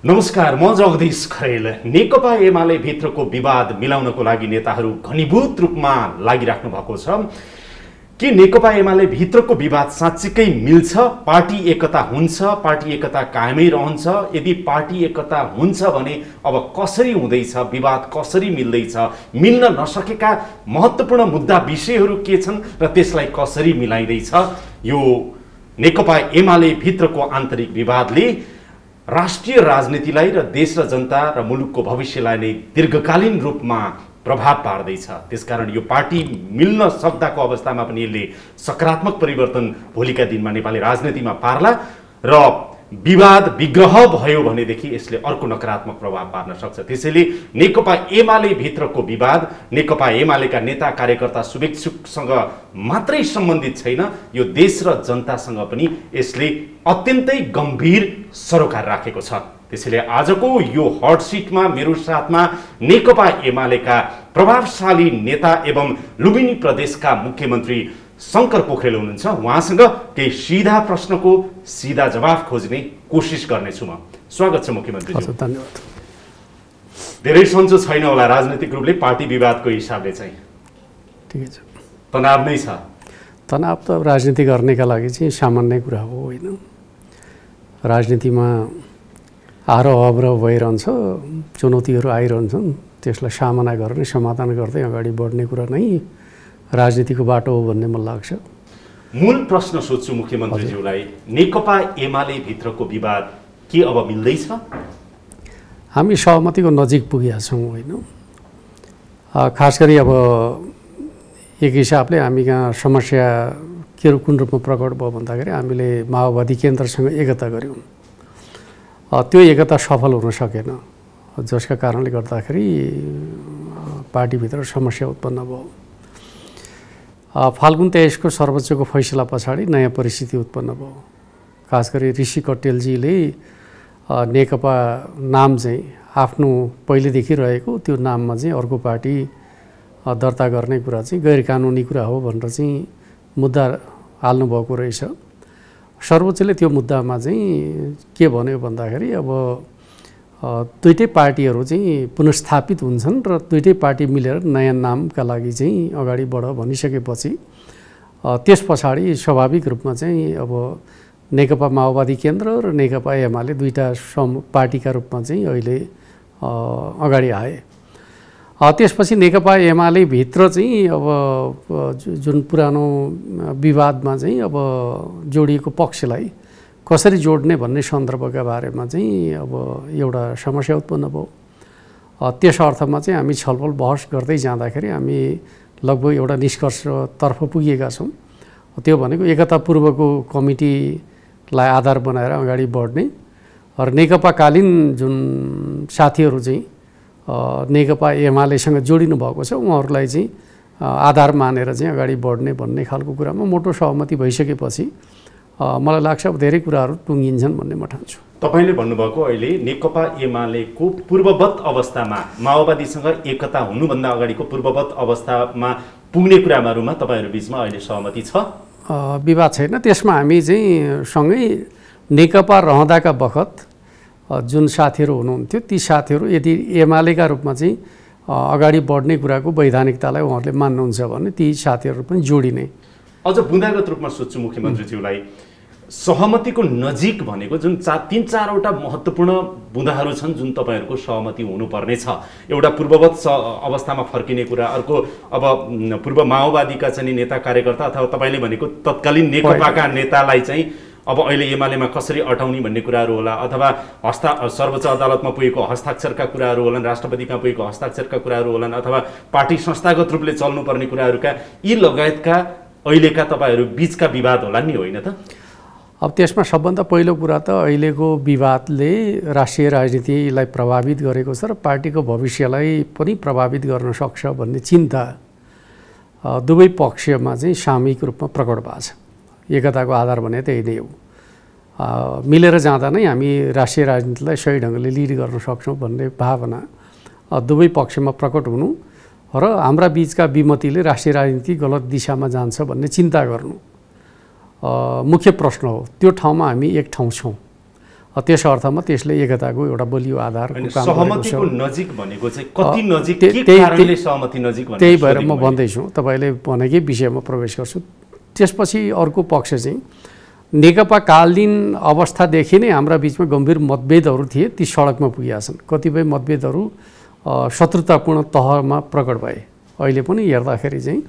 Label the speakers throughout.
Speaker 1: नमस्कार, म जगदीश खरेल। नेकपा एमाले भित्रको विवाद मिलाउनको लागि नेताहरू घनीभूत रूपमा लागिराख्नु भएको छ। के नेकपा एमाले भित्रको विवाद साँच्चीकै मिल्छ? पार्टी एकता हुन्छ? पार्टी एकता कायमै रहन्छ? यदि पार्टी एकता हुन्छ भने अब कसरी हुँदैछ? विवाद कसरी मिल्दैछ? मिल्न नसकेका महत्त्वपूर्ण मुद्दा विषयहरू के छन् र त्यसलाई कसरी मिलाइँदैछ? यो नेकपा एमाले भित्रको आन्तरिक विवादले राष्ट्रिय राजनीतिलाई र देश र जनता र मुलुकको भविष्यलाई नै दीर्घकालीन रूपमा प्रभाव पार्दैछ। त्यसकारण यो पार्टी मिल्न सक्दाको अवस्थामा पनि यसले सकारात्मक परिवर्तन भोलिका दिनमा नेपाली राजनीतिमा पार्ला र विवाद विग्रह भयो भनेदेखि यसले अर्को नकारात्मक प्रभाव पार्न सक्छ। त्यसैले नेकपा एमाले भित्रको विवाद नेकपा एमालेका नेता कार्यकर्ता शुभेच्छुकसँग मात्रै सम्बन्धित छैन, यो देश र जनतासँग पनि यसले अत्यन्तै गम्भीर सरोकार राखेको छ। त्यसैले आजको यो हट सिटमा मेरो साथमा नेकपा एमालेका प्रभावशाली नेता एवं लुम्बिनी प्रदेशका मुख्यमन्त्री शंकर पोखरेल हुनुहुन्छ। उहाँसँग केही सीधा प्रश्नको सीधा जवाफ खोज्ने कोसिस गर्नेछु म। स्वागत छ मुख्यमन्त्रीज्यू।
Speaker 2: धन्यवाद।
Speaker 1: धेरै सन्चो छैन होला राजनीतिक रूपले पार्टी विवादको हिसाबले चाहिँ?
Speaker 2: ठिकै छ,
Speaker 1: तनाव नै छ।
Speaker 2: तनाव त राजनीति गर्नेका लागि चाहिँ सामान्य कुरा हो, होइन? राजनीतिमा आरोह अवरोह भइरहन्छ, चुनौतीहरू आइरहन्छन्, त्यसलाई सामना गर्ने समाधान गर्दै अगाडि बढ्ने कुरा नै राजनीतिको बाटो हो भन्ने मलाई लाग्छ।
Speaker 1: मूल प्रश्न सोध्छु मुख्यमन्त्रीज्यूलाई, नेकपा एमाले भित्रको विवाद के अब मिल्दैछ?
Speaker 2: हामी सहमतिको नजिक पुगेका छौँ, होइन? खास गरी अब एक हिसाबले हामी कहाँ समस्या कुन रूपमा प्रकट भयो भन्दाखेरि हामीले माओवादी केन्द्रसँग एकता गऱ्यौँ। त्यो एकता सफल हुन सकेन, जसका कारणले गर्दाखेरि पार्टीभित्र समस्या उत्पन्न भयो। फाल्गुन 23 को सर्वोच्चको फैसला पछाडि नयाँ परिस्थिति उत्पन्न भयो। खास गरी ऋषि कट्टेलजीले नेकपा नाम चाहिँ आफ्नो पहिलेदेखि रहेको त्यो नाममा चाहिँ अर्को पार्टी दर्ता गर्ने कुरा चाहिँ गैर कानुनी कुरा हो भनेर चाहिँ मुद्दा हाल्नुभएको रहेछ। सर्वोच्चले त्यो मुद्दामा चाहिँ के भन्यो भन्दाखेरि अब दुईटै पार्टीहरू चाहिँ पुनर्स्थापित हुन्छन् र दुईटै पार्टी मिलेर नयाँ नामका लागि चाहिँ अगाडि बढ भनिसकेपछि त्यस पछाडि स्वाभाविक रूपमा चाहिँ अब नेकपा माओवादी केन्द्र र नेकपा एमाले दुईटा पार्टीका रूपमा चाहिँ अहिले अगाडि आए। त्यसपछि नेकपा एमाले भित्र चाहिँ अब जुन पुरानो विवादमा चाहिँ अब जोडिएको पक्षलाई कसरी जोड्ने भन्ने सन्दर्भका बारेमा चाहिँ अब एउटा समस्या उत्पन्न भयो। त्यस अर्थमा चाहिँ हामी छलफल बहस गर्दै जाँदाखेरि हामी लगभग एउटा निष्कर्षतर्फ पुगेका छौँ। त्यो भनेको एकता पूर्वको कमिटीलाई आधार बनाएर अगाडि बढ्ने र नेकपाकालीन जुन साथीहरू चाहिँ नेकपा एमालेसँग जोडिनु भएको छ उहाँहरूलाई चाहिँ आधार मानेर चाहिँ अगाडि बढ्ने भन्ने खालको कुरामा मोटो सहमति भइसकेपछि मलाई लाग्छ अब धेरै कुराहरू टुङ्गिन्छन् भन्ने म ठान्छु।
Speaker 1: तपाईँले भन्नुभएको अहिले नेकपा एमालेको पूर्ववत अवस्थामा माओवादीसँग एकता हुनुभन्दा अगाडिको पूर्ववत अवस्थामा पुग्ने कुराहरूमा तपाईँहरू बिचमा अहिले सहमति छ?
Speaker 2: विवाद छैन। त्यसमा हामी चाहिँ सँगै नेकपा रहँदाका बखत जुन साथीहरू हुनुहुन्थ्यो ती साथीहरू यदि एमालेका रूपमा चाहिँ अगाडि बढ्ने कुराको वैधानिकतालाई उहाँहरूले मान्नुहुन्छ भने ती साथीहरू पनि जोडिने।
Speaker 1: अझ बुँदागत रूपमा सोध्छु मुख्यमन्त्रीज्यूलाई, सहमतिको नजिक भनेको जुन 3-4वटा महत्त्वपूर्ण बुँदाहरू छन् जुन तपाईँहरूको सहमति हुनुपर्ने छ। एउटा पूर्ववत अवस्थामा फर्किने कुरा, अर्को अब पूर्व माओवादीका चाहिँ नेता कार्यकर्ता अथवा तपाईँले भनेको तत्कालीन नेकपाका नेतालाई चाहिँ अब अहिले एमालेमा कसरी अटाउने भन्ने कुराहरू होला, अथवा सर्वोच्च अदालतमा पुगेको हस्ताक्षरका कुराहरू होलान्, राष्ट्रपतिमा पुगेको हस्ताक्षरका कुराहरू होलान्, अथवा पार्टी संस्थागत रूपले चल्नुपर्ने कुराहरूका यी लगायतका अहिलेका तपाईँहरू बिचका विवाद होला नि, होइन त?
Speaker 2: अब त्यसमा सबभन्दा पहिलो कुरा त अहिलेको विवादले राष्ट्रिय राजनीतिलाई प्रभावित गरेको छ र पार्टीको भविष्यलाई पनि प्रभावित गर्न सक्छ भन्ने चिन्ता दुवै पक्षमा चाहिँ सामूहिक रूपमा प्रकट भएको छ। एकताको आधार भने त्यही नै हो। मिलेर जाँदा नै हामी राष्ट्रिय राजनीतिलाई सही ढङ्गले लिड गर्न सक्छौँ भन्ने भावना दुवै पक्षमा प्रकट हुनु र हाम्रा बीचका विमतिले राष्ट्रिय राजनीति गलत दिशामा जान्छ भन्ने चिन्ता गर्नु मुख्य प्रश्न हो। त्यो ठाउँमा हामी एक ठाउँ छौँ। त्यस अर्थमा त्यसले एकताको एउटा बलियो आधार
Speaker 1: सहमतिको नजिक भनेको चाहिँ कति नजिक के कारणले सहमति नजिक भनेको
Speaker 2: त्यही भएर म भन्दैछु तपाईँले भनेकै विषयमा प्रवेश गर्छु। त्यसपछि अर्को पक्ष चाहिँ नेकपा कालीन अवस्थादेखि नै हाम्रा बिचमा गम्भीर मतभेदहरू थिए, ती सडकमा पुगेका छन्। कतिपय मतभेदहरू शत्रुतापूर्ण तहमा प्रकट भए। अहिले पनि हेर्दाखेरि चाहिँ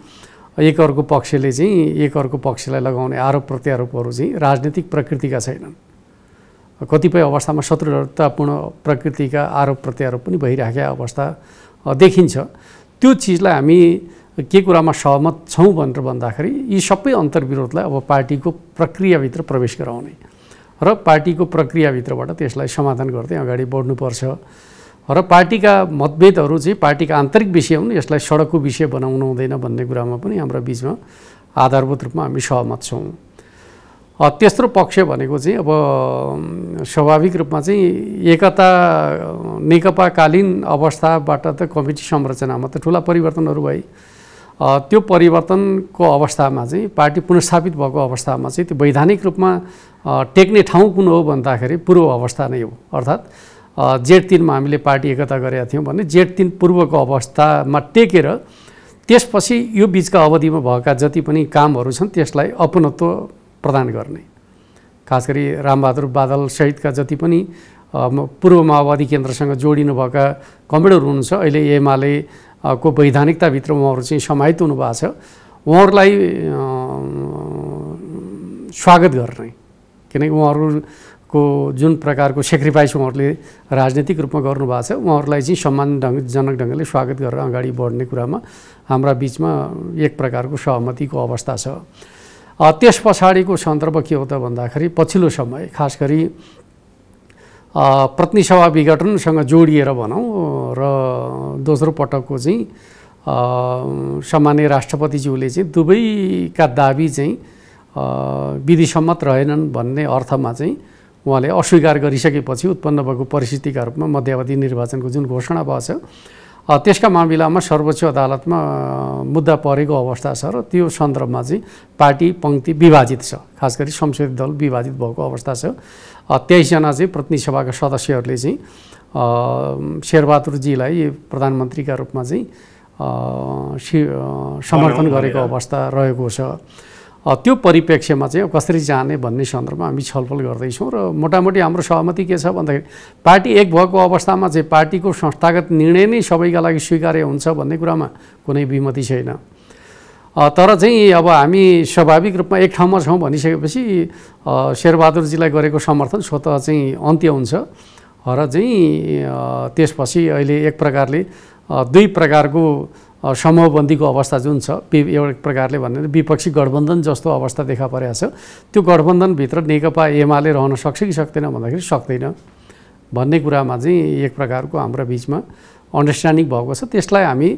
Speaker 2: एकअर्को पक्षले चाहिँ एकअर्को पक्षलाई लगाउने आरोप प्रत्यारोपहरू चाहिँ राजनीतिक प्रकृतिका छैनन्। कतिपय अवस्थामा शत्रुतापूर्ण प्रकृतिका आरोप प्रत्यारोप पनि भइराखेका अवस्था देखिन्छ। त्यो चिजलाई हामी के कुरामा सहमत छौँ भनेर भन्दाखेरि यी सबै अन्तर्विरोधलाई अब पार्टीको प्रक्रियाभित्र प्रवेश गराउने र पार्टीको प्रक्रियाभित्रबाट त्यसलाई समाधान गर्दै अगाडि बढ्नुपर्छ र पार्टीका मतभेदहरू चाहिँ पार्टीका आन्तरिक विषय हुन्, यसलाई सडकको विषय बनाउनु हुँदैन भन्ने कुरामा पनि हाम्रा बिचमा आधारभूत रूपमा हामी सहमत छौँ। तेस्रो पक्ष भनेको चाहिँ अब स्वाभाविक रूपमा चाहिँ एकता नेकपाकालीन अवस्थाबाट त कमिटी संरचनामा त ठुला परिवर्तनहरू भए। त्यो परिवर्तनको अवस्थामा चाहिँ पार्टी पुनर्स्थापित भएको अवस्थामा चाहिँ त्यो वैधानिक रूपमा टेक्ने ठाउँ कुन हो भन्दाखेरि पूर्व अवस्था नै हो। अर्थात् जेठ 3मा हामीले पार्टी एकता गरेका थियौँ भने जेठ 3 पूर्वको अवस्थामा टेकेर त्यसपछि यो बिचका अवधिमा भएका जति पनि कामहरू छन् त्यसलाई अपनत्व प्रदान गर्ने, खास गरी रामबहादुर बादल सहितका जति पनि पूर्व माओवादी केन्द्रसँग जोडिनुभएका कमरेडहरू हुनुहुन्छ, अहिले एमाले को वैधानिकताभित्र उहाँहरू चाहिँ समाहित हुनुभएको छ, उहाँहरूलाई स्वागत गर्ने। किनकि उहाँहरूको जुन प्रकारको सेक्रिफाइस उहाँहरूले राजनीतिक रूपमा गर्नुभएको छ, उहाँहरूलाई चाहिँ सम्मानजनक ढङ्गले स्वागत गरेर अगाडि बढ्ने कुरामा हाम्रा बिचमा एक प्रकारको सहमतिको अवस्था छ। त्यस पछाडिको सन्दर्भ के हो त भन्दाखेरि पछिल्लो समय खास गरी प्रतिनिधि सभा विघटनसँग जोडिएर भनौँ र दोस्रो पटकको चाहिँ सामान्य राष्ट्रपतिज्यूले चाहिँ दुवैका दाबी चाहिँ विधिसम्मत रहेनन् भन्ने अर्थमा चाहिँ उहाँले अस्वीकार गरिसकेपछि उत्पन्न भएको परिस्थितिका रूपमा मध्यावधि निर्वाचनको जुन घोषणा भएको छ त्यसका मामिलामा सर्वोच्च अदालतमा मुद्दा परेको अवस्था छ र त्यो सन्दर्भमा चाहिँ पार्टी पङ्क्ति विभाजित छ, खास गरी संसदीय दल विभाजित भएको अवस्था छ। 23 जना चाहिँ प्रतिनिधि सभाका सदस्यहरूले चाहिँ शेरबहादुरजीलाई प्रधानमन्त्रीका रूपमा चाहिँ समर्थन गरेको अवस्था रहेको छ। त्यो परिप्रेक्ष्यमा चाहिँ कसरी जाने भन्ने सन्दर्भमा हामी छलफल गर्दैछौँ र मोटामोटी हाम्रो सहमति के छ भन्दाखेरि पार्टी एक भएको अवस्थामा चाहिँ पार्टीको संस्थागत निर्णय नै सबैका लागि स्वीकार्य हुन्छ भन्ने कुरामा कुनै विमति छैन। तर चाहिँ अब हामी स्वाभाविक रूपमा एक ठाउँमा छौँ भनिसकेपछि शेरबहादुरजीलाई गरेको समर्थन स्वतः चाहिँ अन्त्य हुन्छ र चाहिँ त्यसपछि अहिले एक प्रकारले दुई प्रकारको समूहबन्दीको अवस्था जुन छ, एउटा प्रकारले भन्ने विपक्षी गठबन्धन जस्तो अवस्था देखा परेको छ। त्यो गठबन्धनभित्र नेकपा एमाले रहन सक्छ कि सक्दैन भन्दाखेरि सक्दैन भन्ने कुरामा चाहिँ एक प्रकारको हाम्रो बिचमा अन्डरस्ट्यान्डिङ भएको छ। त्यसलाई हामी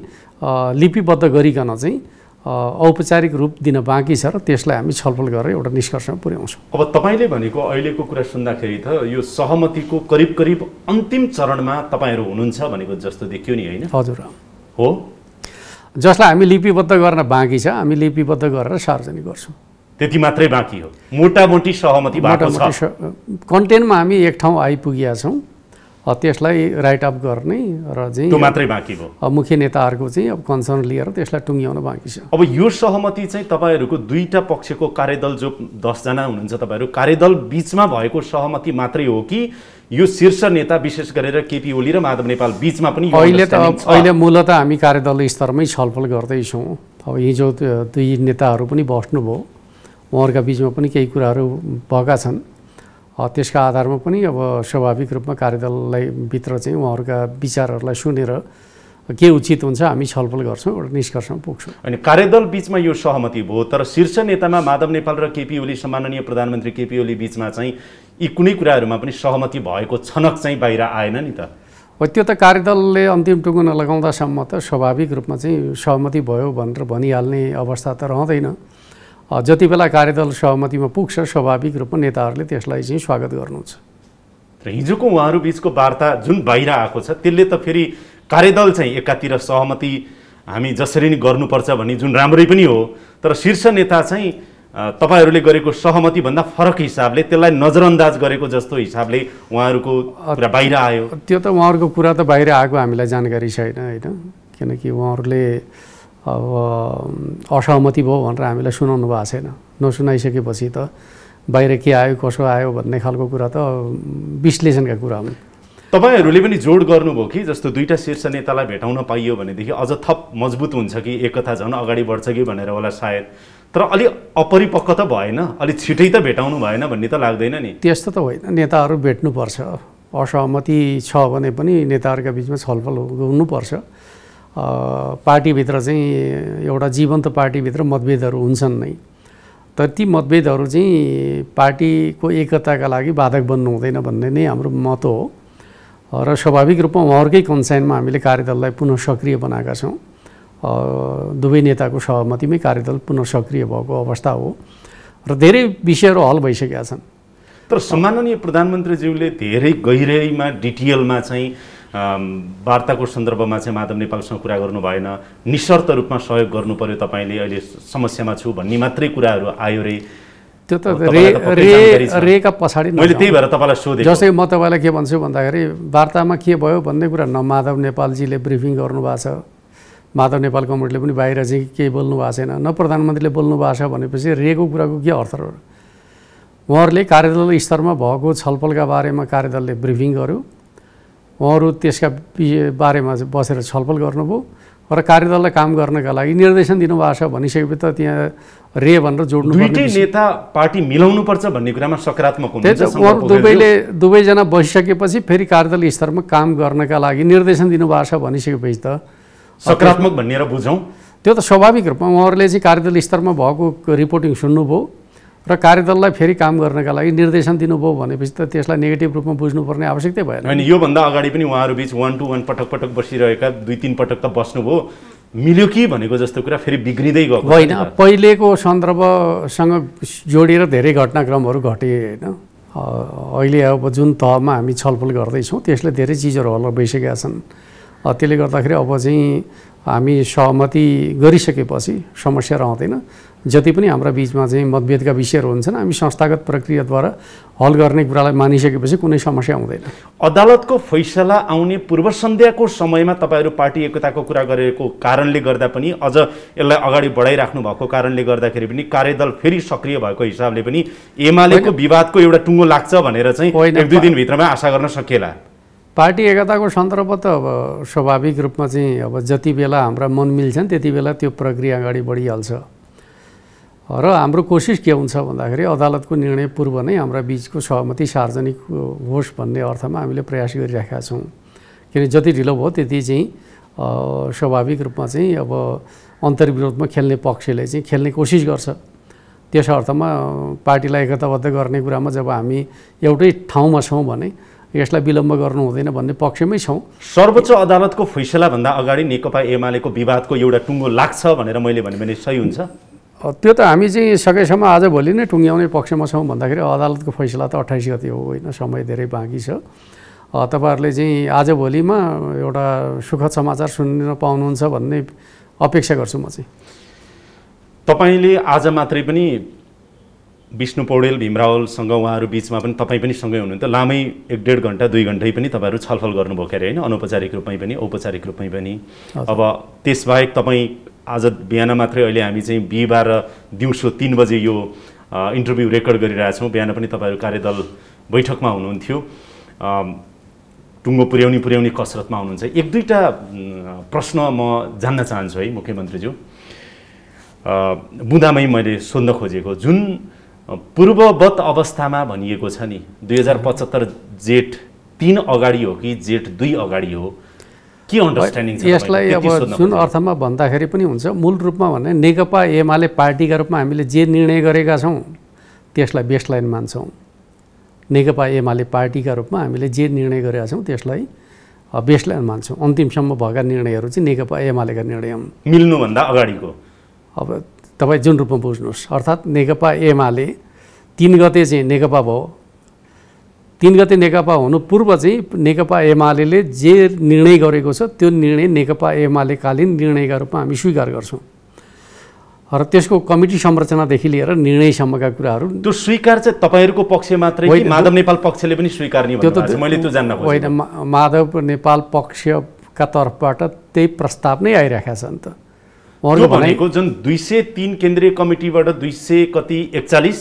Speaker 2: लिपिबद्ध गरिकन चाहिँ औपचारिक रूप दिन बाँकी छ र त्यसलाई हामी छलफल गरेर एउटा निष्कर्षमा पुर्याउँछौँ।
Speaker 1: अब तपाईँले भनेको अहिलेको कुरा सुन्दाखेरि त यो सहमतिको करिब करिब अन्तिम चरणमा तपाईँहरू हुनुहुन्छ भनेको जस्तो देखियो नि, होइन?
Speaker 2: हजुर
Speaker 1: हो,
Speaker 2: जसलाई हामी लिपिबद्ध गर्न बाँकी छ, हामी लिपिबद्ध गरेर सार्वजनिक गर्छौँ।
Speaker 1: त्यति मात्रै बाँकी हो, मोटामोटी सहमति भएको छ।
Speaker 2: कन्टेन्टमा हामी एक ठाउँ आइपुगेका छौँ, त्यसलाई राइट अप गर्ने र चाहिँ
Speaker 1: त्यो मात्रै बाँकी हो।
Speaker 2: मुख्य नेताहरूको चाहिँ अब कन्सर्न लिएर त्यसलाई टुङ्ग्याउन बाँकी छ।
Speaker 1: अब यो सहमति चाहिँ तपाईँहरूको दुईटा पक्षको कार्यदल जो 10 जना हुनुहुन्छ तपाईँहरू कार्यदल बिचमा भएको सहमति मात्रै हो कि यो शीर्ष नेता विशेष गरेर केपी ओली र माधव नेपाल बिचमा पनि?
Speaker 2: अहिले मूलतः हामी कार्यदल स्तरमै छलफल गर्दैछौँ। अब हिजो दुई नेताहरू पनि बस्नुभयो, उहाँहरूका बिचमा पनि केही कुराहरू भएका छन्। त्यसका आधारमा पनि अब स्वाभाविक रूपमा कार्यदललाई भित्र चाहिँ उहाँहरूका विचारहरूलाई सुनेर के उचित हुन्छ हामी छलफल गर्छौँ, एउटा निष्कर्षमा पुग्छौँ।
Speaker 1: अनि कार्यदल बिचमा यो सहमति भयो, तर शीर्ष नेतामा माधव नेपाल र केपी ओली सम्माननीय प्रधानमन्त्री केपी ओली बिचमा चाहिँ यी कुनै कुराहरूमा पनि सहमति भएको छनक चाहिँ बाहिर आएन नि त?
Speaker 2: त्यो त कार्यदलले अन्तिम टुङ्गो नलगाउँदासम्म त स्वाभाविक रूपमा चाहिँ सहमति भयो भनेर भनिहाल्ने अवस्था त रहँदैन। जति बेला कार्यदल सहमतिमा पुग्छ स्वाभाविक रूपमा नेताहरूले त्यसलाई चाहिँ स्वागत गर्नुहुन्छ।
Speaker 1: र हिजोको उहाँहरू बिचको वार्ता जुन बाहिर आएको छ त्यसले त फेरि कार्यदल चाहिँ एकातिर सहमति हामी जसरी नै गर्नुपर्छ भन्ने जुन राम्रै पनि हो, तर शीर्ष नेता चाहिँ तपाईहरूले गरेको सहमतिभन्दा फरक हिसाबले त्यसलाई नजरअन्दाज गरेको जस्तो हिसाबले उहाँहरूको कुरा बाहिर आयो।
Speaker 2: त्यो त उहाँहरूको कुरा त बाहिर आएको हामीलाई जानकारी छैन होइन, किनकि उहाँहरूले अब असहमति भयो भनेर हामीलाई सुनाउनु भएको छैन। नसुनाइसकेपछि त बाहिर के आयो कसो आयो भन्ने खालको कुरा त विश्लेषणका कुरा हुन्।
Speaker 1: तपाईहरूले पनि जोड गर्नुभयो कि जस्तो दुईटा शीर्ष नेतालाई भेटाउन पाइयो भनेदेखि अझ थप मजबुत हुन्छ कि एकता झन् अगाडि बढ्छ कि भनेर होला सायद, तर अलि अपरिपक्व त भएन, अलि छिटै त भेटाउनु भएन भन्ने त लाग्दैन नि?
Speaker 2: त्यस्तो त होइन, नेताहरू भेट्नुपर्छ। असहमति छ भने पनि नेताहरूका बिचमा छलफल हुनुपर्छ। पार्टीभित्र चाहिँ एउटा जीवन्त पार्टीभित्र मतभेदहरू हुन्छन् नै, तर ती मतभेदहरू चाहिँ पार्टीको एकताका लागि बाधक बन्नु हुँदैन भन्ने नै हाम्रो मत हो। र स्वाभाविक रूपमा उहाँहरूकै कन्साइनमा हामीले कार्यदललाई पुनः सक्रिय बनाएका छौँ। दुवै नेताको सहमतिमै कार्यदल पुनः सक्रिय भएको अवस्था हो र धेरै विषयहरू हल भइसकेका छन्।
Speaker 1: तर सम्माननीय प्रधानमन्त्रीज्यूले धेरै गहिराइमा डिटेलमा चाहिँ वार्ताको सन्दर्भमा चाहिँ माधव नेपालसँग कुरा गर्नु भएन, निशर्त रूपमा सहयोग गर्नु पर्यो, तपाईँले अहिले समस्यामा छु भन्ने मात्रै कुराहरू आयो रे।
Speaker 2: त्यो त रेका पछाडि
Speaker 1: मैले त्यही भएर तपाईँलाई सोधेँ।
Speaker 2: जस्तै म तपाईँलाई के भन्छु भन्दाखेरि वार्तामा के भयो भन्ने कुरा न माधव नेपालजीले ब्रिफिङ गर्नुभएको छ, माधव नेपाल कमिटीले पनि बाहिर चाहिँ केही बोल्नु भएको छैन, न प्रधानमन्त्रीले बोल्नु भएको छ भनेपछि रेको कुराको के अर्थ हो? उहाँहरूले कार्यदल स्तरमा भएको छलफलका बारेमा कार्यदलले ब्रिफिङ गर्यो, उहाँहरू त्यसका बारेमा बसेर छलफल गर्नुभयो र कार्यदललाई काम गर्नका लागि निर्देशन दिनुभएको छ भनिसकेपछि त त्यहाँ रे भनेर जोड्नु पर्ने।
Speaker 1: दुईटै नेता पार्टी मिलाउनुपर्छ भन्ने कुरामा सकारात्मक हुनुहुन्छ।
Speaker 2: उहाँहरू दुवैजना बसिसकेपछि फेरि कार्यदल स्तरमा काम गर्नका लागि निर्देशन दिनुभएको छ भनिसकेपछि त
Speaker 1: सकारात्मक भनेर बुझौँ।
Speaker 2: त्यो त स्वाभाविक रूपमा उहाँहरूले चाहिँ कार्यदल स्तरमा भएको रिपोर्टिङ सुन्नुभयो र कार्यदललाई फेरि काम गर्नका लागि निर्देशन दिनुभयो भनेपछि त त्यसलाई नेगेटिभ रूपमा बुझ्नुपर्ने आवश्यकता भएन।
Speaker 1: अनि योभन्दा अगाडि पनि उहाँहरू बिच 1-to-1 पटक पटक बसिरहेका 2-3 पटक त बस्नुभयो, मिल्यो कि भनेको जस्तो कुरा फेरि बिग्रिँदै गएको
Speaker 2: होइन। पहिलेको सन्दर्भसँग जोडिएर धेरै घटनाक्रमहरू घटे होइन। अहिले अब जुन तहमा हामी छलफल गर्दैछौँ त्यसले धेरै चिजहरू हल भइसकेका छन्। त्यसले गर्दाखेरि अब चाहिँ हामी सहमति गरिसकेपछि समस्या रहँदैन। जति पनि हाम्रा बिचमा चाहिँ मतभेदका विषयहरू हुन्छन् हामी संस्थागत प्रक्रियाद्वारा हल गर्ने कुरालाई मानिसकेपछि कुनै समस्या हुँदैन।
Speaker 1: अदालतको फैसला आउने पूर्व सन्ध्याको समयमा तपाईँहरू पार्टी एकताको कुरा गरेको कारणले गर्दा पनि अझ यसलाई अगाडि बढाइराख्नु भएको कारणले गर्दाखेरि पनि कार्यदल फेरि सक्रिय भएको हिसाबले पनि एमालेको विवादको एउटा टुङ्गो लाग्छ भनेर चाहिँ 1-2 दिनभित्रमा आशा गर्न सकिएला।
Speaker 2: पार्टी एकताको सन्दर्भ त अब स्वाभाविक रूपमा चाहिँ अब जति बेला हाम्रा मन मिल्छन् त्यति बेला त्यो प्रक्रिया अगाडि बढिहाल्छ र हाम्रो कोसिस के हुन्छ भन्दाखेरि अदालतको निर्णय पूर्व नै हाम्रा बिचको सहमति सार्वजनिक होस् भन्ने अर्थमा हामीले प्रयास गरिराखेका छौँ। किन जति ढिलो भयो त्यति चाहिँ स्वाभाविक रूपमा चाहिँ अब अन्तर्विरोधमा खेल्ने पक्षले चाहिँ खेल्ने कोसिस गर्छ। त्यस अर्थमा पार्टीलाई एकताबद्ध गर्ने कुरामा जब हामी एउटै ठाउँमा छौँ भने यसलाई विलम्ब गर्नु हुँदैन भन्ने पक्षमै छौँ।
Speaker 1: सर्वोच्च अदालतको फैसलाभन्दा अगाडि नेकपा एमालेको विवादको एउटा टुङ्गो लाग्छ भनेर मैले भने सही हुन्छ?
Speaker 2: त्यो त हामी चाहिँ सकेसम्म आजभोलि नै टुङ्ग्याउने पक्षमा छौँ। भन्दाखेरि अदालतको फैसला त 28 गते हो होइन, समय धेरै बाँकी छ। तपाईँहरूले चाहिँ आजभोलिमा एउटा सुखद समाचार सुन्न पाउनुहुन्छ भन्ने अपेक्षा गर्छु म चाहिँ।
Speaker 1: तपाईँले आज मात्रै पनि विष्णु पौडेल भीमरावलसँग उहाँहरू बिचमा पनि तपाईँ पनि सँगै हुनुहुन्थ्यो, लामै 1-1.5 घन्टा 2 घन्टै पनि तपाईँहरू छलफल गर्नुभयो अरे होइन, अनौपचारिक रूपमै पनि औपचारिक रूपमै पनि। अब त्यसबाहेक तपाईँ आज बिहान मात्रै अहिले हामी चाहिँ बिहिबार दिउँसो 3 बजे यो इन्टरभ्यू रेकर्ड गरिरहेछौँ, बिहान पनि तपाईँहरू कार्यदल बैठकमा हुनुहुन्थ्यो, टुङ्गो पुर्याउने कसरतमा हुनुहुन्छ। 1-2टा प्रश्न म जान्न चाहन्छु है मुख्यमन्त्रीज्यू। बुँदामै मैले सोध्न खोजेको जुन पूर्ववत अवस्थामा भनिएको छ नि 2075 जेठ 3 अगाडि हो कि जेठ 2 अगाडि हो, के अन्डरस्ट्यान्डिङ छ
Speaker 2: यसलाई? अब जुन अर्थमा भन्दाखेरि पनि हुन्छ, मूल रूपमा भने नेकपा एमाले पार्टीका रूपमा हामीले जे निर्णय गरेका छौँ त्यसलाई बेसलाइन मान्छौँ। नेकपा एमाले पार्टीका रूपमा हामीले जे निर्णय गरेका छौँ त्यसलाई बेसलाइन मान्छौँ। अन्तिमसम्म भएका निर्णयहरू चाहिँ नेकपा एमालेका निर्णय हुन्,
Speaker 1: मिल्नुभन्दा अगाडिको।
Speaker 2: अब तपाईँ जुन रूपमा बुझ्नुहोस्, अर्थात् नेकपा एमाले 3 गते चाहिँ नेकपा भयो, 3 गते नेकपा हुनु पूर्व चाहिँ नेकपा एमाले जे निर्णय गरेको छ त्यो निर्णय नेकपा एमालेकालीन निर्णयका रूपमा हामी स्वीकार गर्छौँ। र त्यसको कमिटी संरचनादेखि लिएर निर्णयसम्मका कुराहरू
Speaker 1: त्यो स्वीकार चाहिँ तपाईँहरूको पक्ष मात्रै कि माधव नेपाल पक्षले पनि स्वीकार्ने भन्नुभएको छ? मैले त्यो जान्न खोजेको।
Speaker 2: होइन, माधव नेपाल पक्षका तर्फबाट त्यही प्रस्ताव नै आइरहेका छ नि त।
Speaker 1: त्यो भनेको जुन 203 केन्द्रीय कमिटीबाट 200 कति 41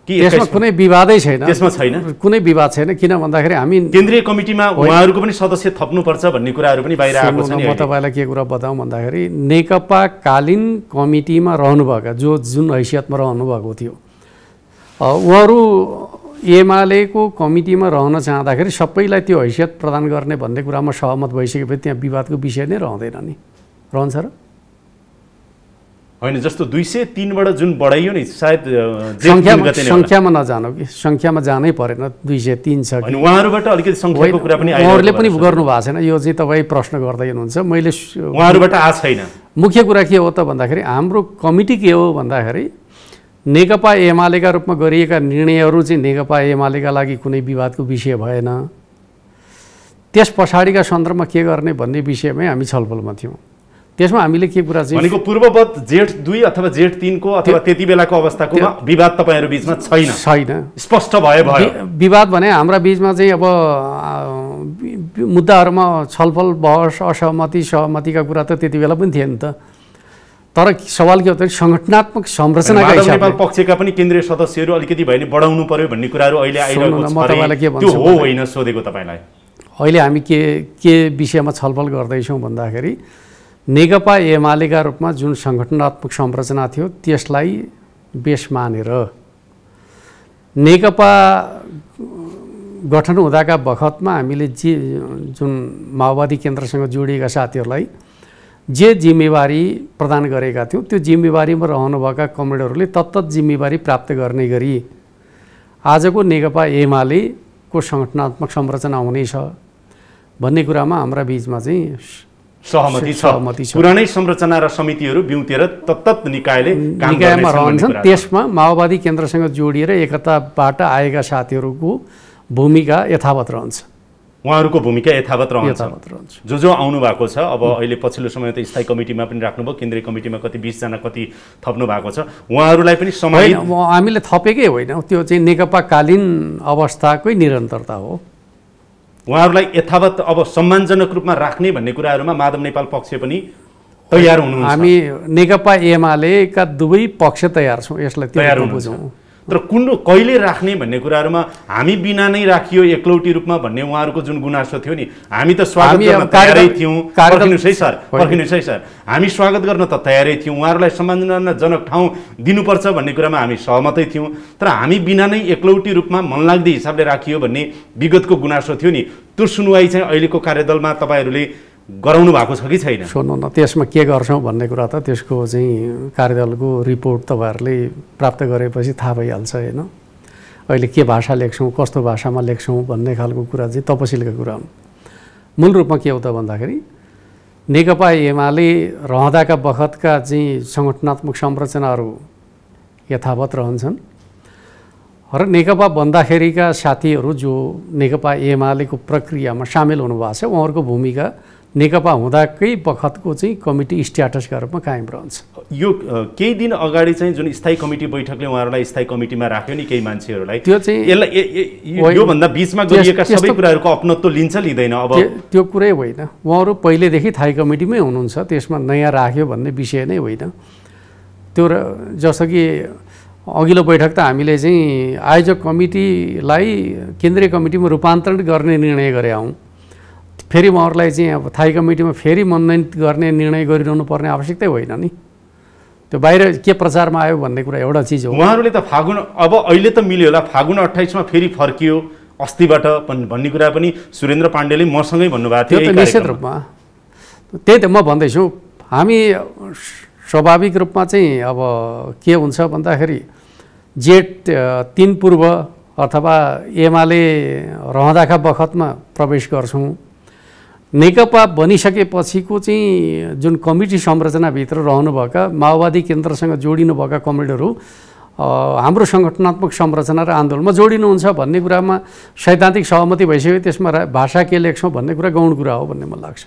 Speaker 2: त्यसमा कुनै विवादै छैन,
Speaker 1: त्यसमा छैन
Speaker 2: कुनै विवाद छैन। किन भन्दाखेरि हामी
Speaker 1: केन्द्रीय कमिटीमा उहाँहरूको पनि सदस्य थप्नुपर्छ भन्ने कुराहरू पनि बाहिर आएको छ नि।
Speaker 2: म तपाईँलाई के कुरा बताउँ भन्दाखेरि नेकपा कालीन कमिटीमा रहनुभएका जुन हैसियतमा रहनुभएको थियो, उहाँहरू एमालेको कमिटीमा रहन चाहँदाखेरि सबैलाई त्यो हैसियत प्रदान गर्ने भन्ने कुरामा सहमत भइसकेपछि त्यहाँ विवादको विषय नै रहँदैन नि, रहन्छ र
Speaker 1: होइन? जस्तो 203बाट जुन बढाइयो नि, सायद
Speaker 2: सङ्ख्यामा नजानु कि सङ्ख्यामा जानै परेन, 203 छ कि
Speaker 1: उहाँहरूबाट अलिकति सङ्ख्याको कुरा पनि
Speaker 2: उहाँहरूले पनि गर्नु भएको छैन। यो चाहिँ तपाईँ प्रश्न गर्दै हुनुहुन्छ, मैले
Speaker 1: उहाँहरूबाट आएको छैन।
Speaker 2: मुख्य कुरा के हो त भन्दाखेरि हाम्रो कमिटी के हो भन्दाखेरि नेकपा एमालेका रूपमा गरिएका निर्णयहरू चाहिँ नेकपा एमालेका लागि कुनै विवादको विषय भएन। त्यस पछाडिका सन्दर्भमा के गर्ने भन्ने विषयमै हामी छलफलमा थियौँ। त्यसमा हामीले के कुरा चाहिँ
Speaker 1: भनेको पूर्ववत जेठ 2 अथवा जेठ 3 को अथवा त्यति बेलाको अवस्थाको विवाद तपाईँहरू बीचमा छैन?
Speaker 2: छैन,
Speaker 1: स्पष्ट भयो।
Speaker 2: विवाद भने हाम्रा बीचमा चाहिँ अब मुद्दाहरूमा छलफल बहस असहमति सहमतिका कुरा त त्यति बेला पनि थिएन त। तर सवाल के हो त संगठनात्मक संरचनाका हिसाबले
Speaker 1: नेपाल पक्षका पनि केन्द्रीय सदस्यहरू अलिकति भए नि बढाउनु पर्यो भन्ने कुराहरू अहिले आइरहेको छ। त्यो हो होइन सोधेको तपाईँलाई।
Speaker 2: अहिले हामी के विषयमा छलफल गर्दैछौँ भन्दाखेरि नेकपा एमालेका रूपमा जुन सङ्गठनात्मक संरचना थियो त्यसलाई बेस मानेर नेकपा गठन हुँदाका बखतमा हामीले जुन माओवादी केन्द्रसँग जोडिएका साथीहरूलाई जे जिम्मेवारी प्रदान गरेका थियौँ त्यो जिम्मेवारीमा रहनुभएका कमरेडहरूले तत्त जिम्मेवारी प्राप्त गर्ने गरी आजको नेकपा एमालेको सङ्गठनात्मक संरचना हुनेछ भन्ने कुरामा हाम्रा बीचमा चाहिँ
Speaker 1: सहमति छ। पुरानै संरचना र समितिहरू बिउतेर तत्त
Speaker 2: निकायमा रहन्छन्। त्यसमा माओवादी केन्द्रसँग जोडिएर एकताबाट आएका साथीहरूको भूमिका यथावत रहन्छ।
Speaker 1: उहाँहरूको भूमिका यथावत रहन्छ। जो आउनु भएको छ, अब अहिले पछिल्लो समय त स्थायी कमिटीमा पनि राख्नुभयो, केन्द्रीय कमिटीमा कति 20 जना कति थप्नु भएको छ, उहाँहरूलाई पनि समय
Speaker 2: हामीले थपेकै होइन, त्यो चाहिँ नेकपा कालीन अवस्थाकै निरन्तरता हो।
Speaker 1: उहाँहरूलाई यथावत अब सम्मानजनक रूपमा राख्ने भन्ने कुराहरूमा माधव नेपाल पक्ष पनि तयार हुनुहुन्छ?
Speaker 2: हामी नेकपा एमालेका दुवै पक्ष तयार छौँ, यसलाई तयार बुझौँ।
Speaker 1: तर कहिले राख्ने भन्ने कुराहरूमा हामी बिना नै राखियो एकलौटी रूपमा भन्ने उहाँहरूको जुन गुनासो थियो नि, हामी त स्वागत गर्न तयारै थियौँ। पर्खिनुहोस् है सर, हामी स्वागत गर्न त तयारै थियौँ, उहाँहरूलाई सम्मानजनक ठाउँ दिनुपर्छ भन्ने कुरामा हामी सहमतै थियौँ। तर हामी बिना नै एकलौटी रूपमा मनलाग्दो हिसाबले राखियो भन्ने विगतको गुनासो थियो नि, त्यो सुनवाई चाहिँ अहिलेको कार्यदलमा तपाईँहरूले गराउनु भएको छ कि छैन?
Speaker 2: सुन्नु न, त्यसमा के गर्छौँ भन्ने कुरा त त्यसको चाहिँ कार्यदलको रिपोर्ट तपाईँहरूले प्राप्त गरेपछि थाहा भइहाल्छ होइन। अहिले के भाषा लेख्छौँ, कस्तो भाषामा लेख्छौँ भन्ने खालको कुरा चाहिँ तपसिलका कुरा हो। मूल रूपमा के हो त भन्दाखेरि नेकपा एमाले रहँदाका बखतका चाहिँ सङ्गठनात्मक संरचनाहरू यथावत रहन्छन् र नेकपा बन्दाखेरिका साथीहरू जो नेकपा एमालेको प्रक्रियामा सामेल हुनुभएको छ उहाँहरूको भूमिका नेकपा हुँदाकै बखतको चाहिँ कमिटी स्ट्याटसका रूपमा कायम रहन्छ।
Speaker 1: यो केही दिन अगाडि चाहिँ जुन स्थायी कमिटी बैठकले उहाँहरूलाई स्थायी कमिटीमा राख्यो नि केही मान्छेहरूलाई, त्यो चाहिँ योभन्दा बिचमा गरिएका सबै कुराहरूको अपनत्व लिन्छ लिँदैन? अब
Speaker 2: त्यो कुरै होइन, उहाँहरू पहिलेदेखि स्थायी कमिटीमै हुनुहुन्छ, त्यसमा नयाँ राख्यो भन्ने विषय नै होइन त्यो। जस्तो कि अघिल्लो बैठक त हामीले चाहिँ आयोजक कमिटीलाई केन्द्रीय कमिटीमा रूपान्तरण गर्ने निर्णय गरे हौँ। फेरि उहाँहरूलाई चाहिँ अब स्थायी कमिटीमा फेरि मनोनयन गर्ने निर्णय गरिरहनु पर्ने आवश्यकता होइन नि। त्यो बाहिर के प्रचारमा आयो भन्ने कुरा एउटा चिज हो।
Speaker 1: उहाँहरूले त फागुन, अब अहिले त मिल्यो होला, फागुन 28मा फेरि फर्कियो अस्तिबाट भन्ने कुरा पनि सुरेन्द्र पाण्डेले मसँगै भन्नुभएको थियो।
Speaker 2: त्यो त निश्चित रूपमा, त्यही त म भन्दैछु। हामी स्वाभाविक रूपमा चाहिँ अब के हुन्छ भन्दाखेरि जेठ 3 पूर्व अथवा एमाले रहँदाका बखतमा प्रवेश गर्छौँ। नेकपा बनिसकेपछिको चाहिँ जुन कमिटी संरचनाभित्र रहनुभएका माओवादी केन्द्रसँग जोडिनुभएका कमरेडहरू हाम्रो सङ्गठनात्मक संरचना र आन्दोलनमा जोडिनुहुन्छ भन्ने कुरामा सैद्धान्तिक सहमति भइसक्यो। त्यसमा भाषा के लेख्छौँ भन्ने कुरा गौण कुरा हो भन्ने मलाई लाग्छ।